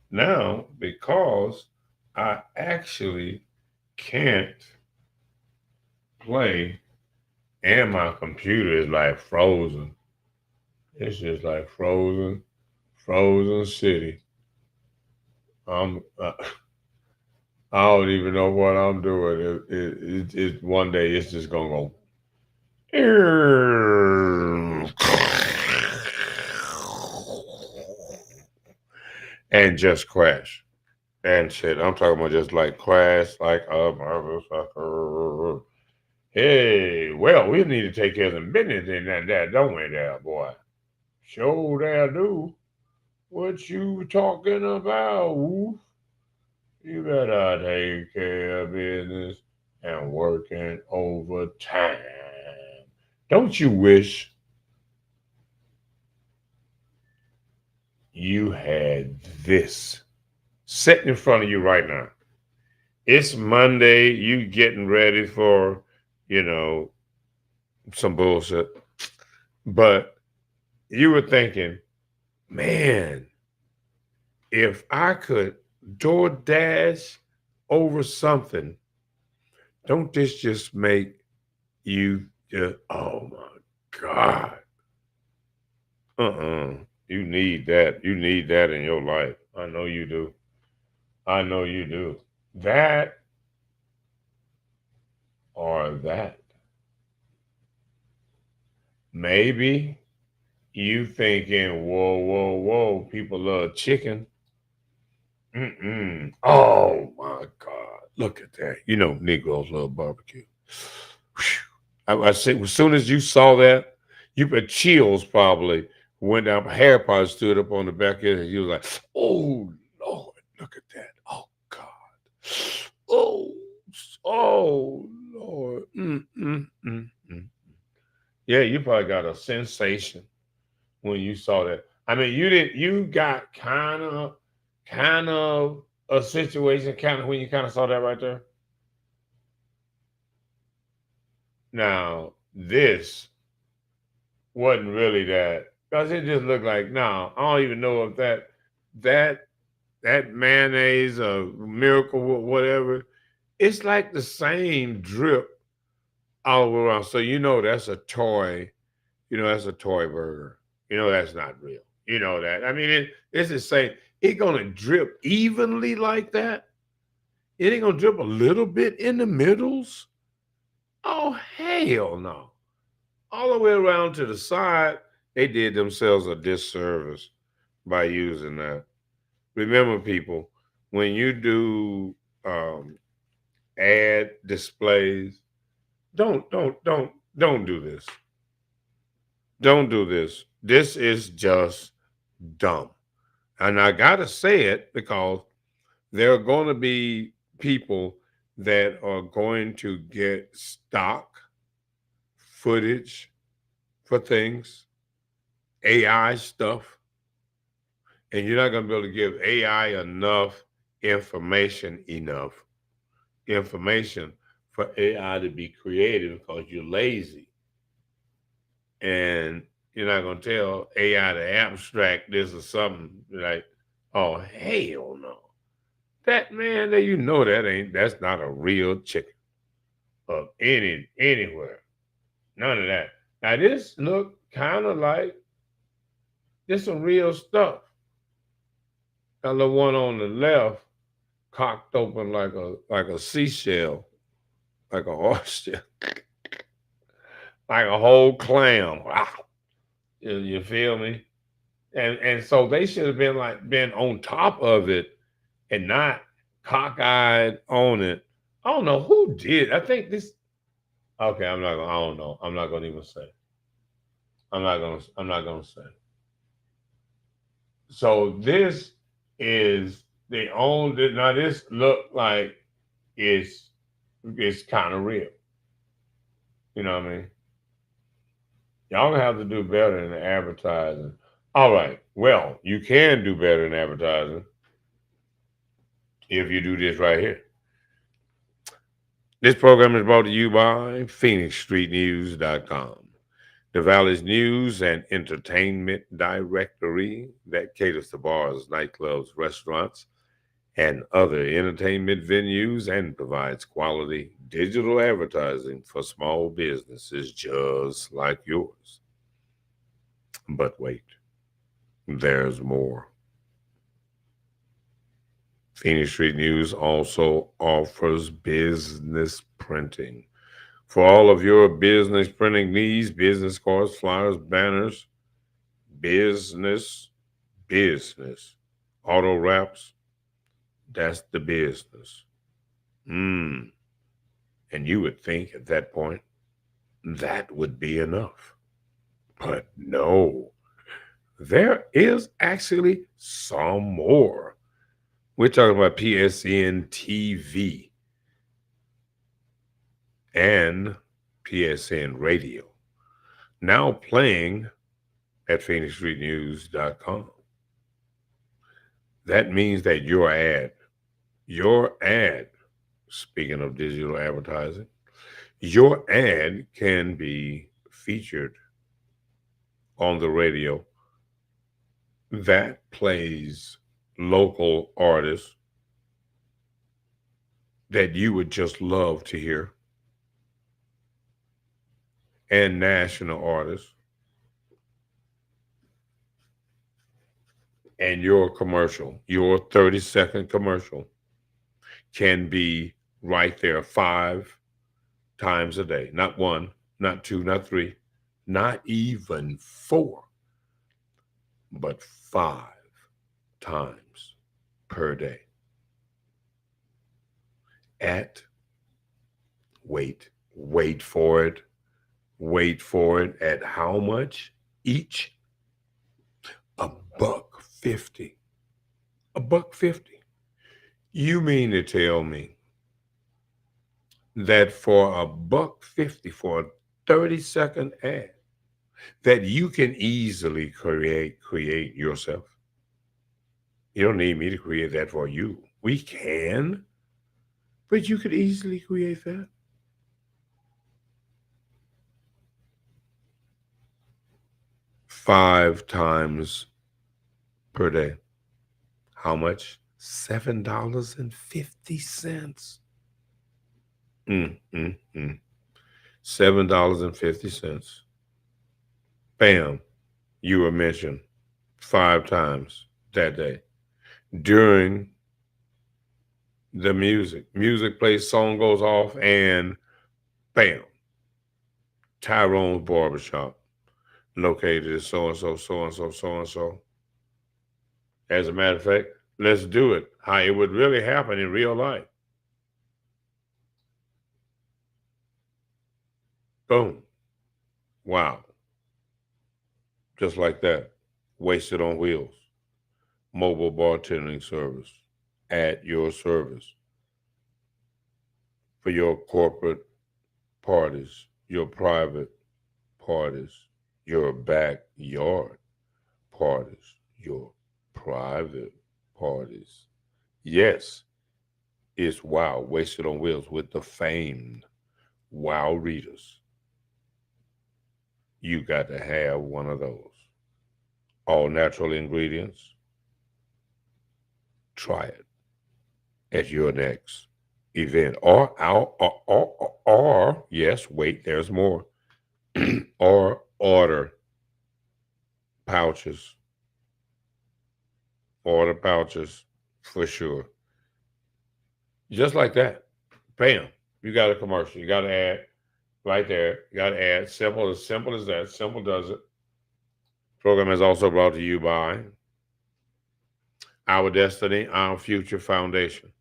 now because I actually can't play, and my computer is like frozen. It's just like frozen city. I don't even know what I'm doing. It one day it's just gonna go. And just crash and shit. I'm talking about just like crash like a motherfucker. Hey, well, we need to take care of some business in that, don't we, there, boy? Sure, there do. What you talking about, Woof? You better take care of business and working overtime. Don't you wish you had this sitting in front of you right now? It's Monday, you getting ready for, some bullshit. But you were thinking, man, if I could DoorDash over something, don't this just make you just, oh my God. You need that. You need that in your life. I know you do. That or that. Maybe you thinking, whoa, people love chicken. Oh my God! Look at that. You know, Negroes love barbecue. I said, as soon as you saw that, you put chills probably went down. Hair probably stood up on the back of it, and you was like, "Oh Lord, look at that! Oh God! Oh, oh Lord! Yeah, you probably got a sensation when you saw that. I mean, you didn't. You got kind of a situation, kind of when you kind of saw that right there. Now, this wasn't really that because it just looked like no. I don't even know if that that mayonnaise or miracle whatever. It's like the same drip all the way around. So you know that's a toy. You know that's a toy burger. You know that's not real. You know that. I mean, it's the same. It's gonna drip evenly like that. It ain't gonna drip a little bit in the middles. Oh hell no! All the way around to the side, they did themselves a disservice by using that. Remember, people, when you do ad displays, don't do this. Don't do this. This is just dumb. And I gotta say it because there are going to be people that are going to get stock footage for things, AI stuff, and you're not going to be able to give AI enough information for AI to be creative because you're lazy. And you're not going to tell AI to abstract this or something like, oh, hell no. That man, that you know that's not a real chicken of anywhere. None of that. Now this look kind of like this some real stuff. Now the one on the left cocked open like a seashell, like a oyster, like a whole clam. Wow. You feel me? And so they should have been on top of it and not cockeyed on it. I don't know who did. I think this. Okay, I don't know. I'm not gonna even say. I'm not gonna say. So this is the only. Now this look like it's kind of real. You know what I mean? Y'all gonna have to do better in advertising. All right. Well, you can do better in advertising if you do this right here. This program is brought to you by PhoenixStreetNews.com, the Valley's news and entertainment directory that caters to bars, nightclubs, restaurants, and other entertainment venues and provides quality digital advertising for small businesses just like yours. But wait, there's more. Phoenix Street News also offers business printing. For all of your business printing needs, business cards, flyers, banners, business, auto wraps, that's the business. And you would think at that point that would be enough. But no, there is actually some more. We're talking about PSN TV and PSN Radio, now playing at PhoenixStreetNews.com. That means that your ad, speaking of digital advertising, your ad can be featured on the radio that plays local artists that you would just love to hear and national artists. And your commercial, your 30-second commercial can be right there 5 times a day. Not 1, not 2, not 3, not even 4, but 5 times per day. At, wait for it, at how much each? $1.50. $1.50. You mean to tell me that for $1.50 for a 30-second ad that you can easily create yourself? You don't need me to create that for you. We can, but you could easily create that. Five times per day. How much? $7.50. $7.50. Bam. You were mentioned 5 times that day. During the music plays, song goes off, and bam. Tyrone's Barbershop, located at so-and-so, so-and-so, so-and-so. As a matter of fact, let's do it how it would really happen in real life. Boom. Wow. Just like that. Wasted on Wheels. Mobile bartending service at your service for your corporate parties, your private parties, your backyard parties, your private parties. Yes, it's Wow, Wasted on Wheels with the famed Wow readers. You got to have one of those. All natural ingredients. Try it at your next event. Or yes, wait, there's more. Or order pouches. Order pouches for sure. Just like that. Bam. You got a commercial. You got to add right there. You got to add. Simple as that. Simple does it. Program is also brought to you by Our Destiny, Our Future Foundation.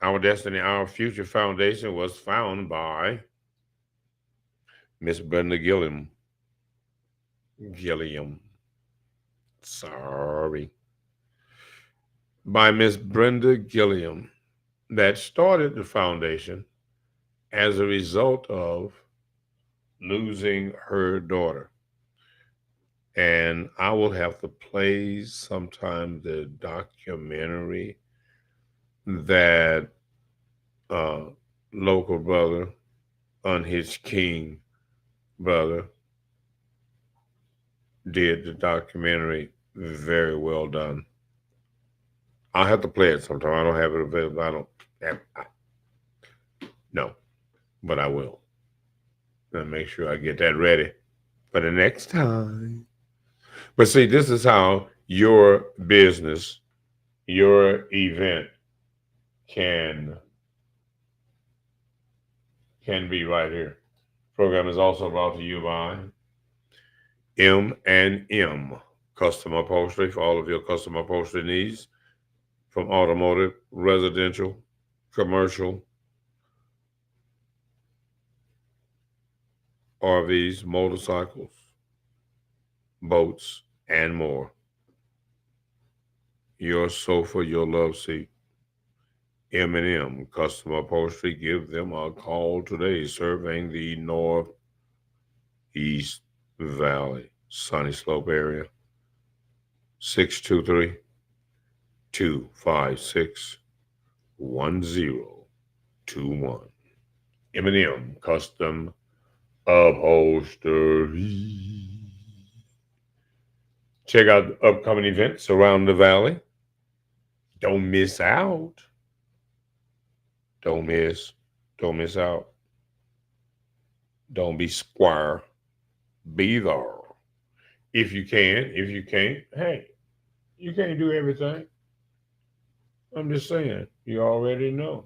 Our Destiny, Our Future Foundation was founded by Miss Brenda Gilliam. By Miss Brenda Gilliam, that started the foundation as a result of losing her daughter. And I will have to play sometime the documentary that local brother, Unhitched King brother, did the documentary. Very well done. I'll have to play it sometime. I don't have it available. No, but I will. I'll make sure I get that ready for the next time. But see, this is how your business, your event can be right here. Program is also brought to you by M&M Custom Upholstery for all of your custom upholstery needs, from automotive, residential, commercial, RVs, motorcycles, boats, and more. Your sofa, your love seat. M&M Custom Upholstery. Give them a call today, serving the Northeast Valley, Sunny Slope area. 623-256-1021. M&M Custom Upholstery. Check out the upcoming events around the valley. Don't miss out. Don't miss out. Don't be square. Be there. If you can. If you can't, hey, you can't do everything. I'm just saying, you already know.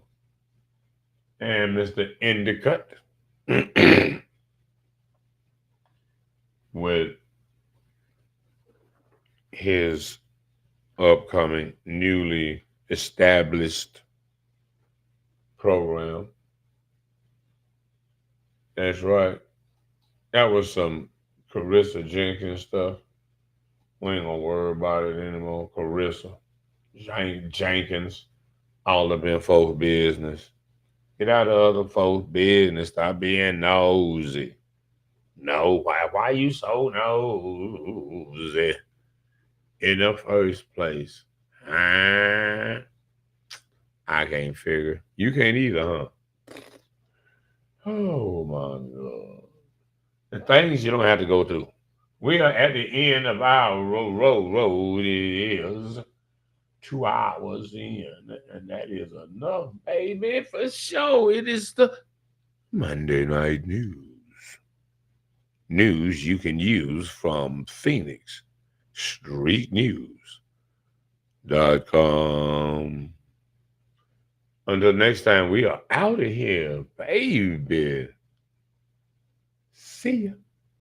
And Mr. Endicott with his upcoming, newly established program. That's right. That was some Carissa Jenkins stuff. We ain't gonna worry about it anymore. Carissa Jenkins, all up in folks' business. Get out of other folks' business. Stop being nosy. No, why you so nosy in the first place? Huh? I can't figure. You can't either, huh? Oh my God. The things you don't have to go through. We are at the end of our road. It is 2 hours in, and that is enough, baby, for sure. It is the Monday Night News. News you can use from Phoenix Street News.com. Until next time, we are out of here, baby. See ya.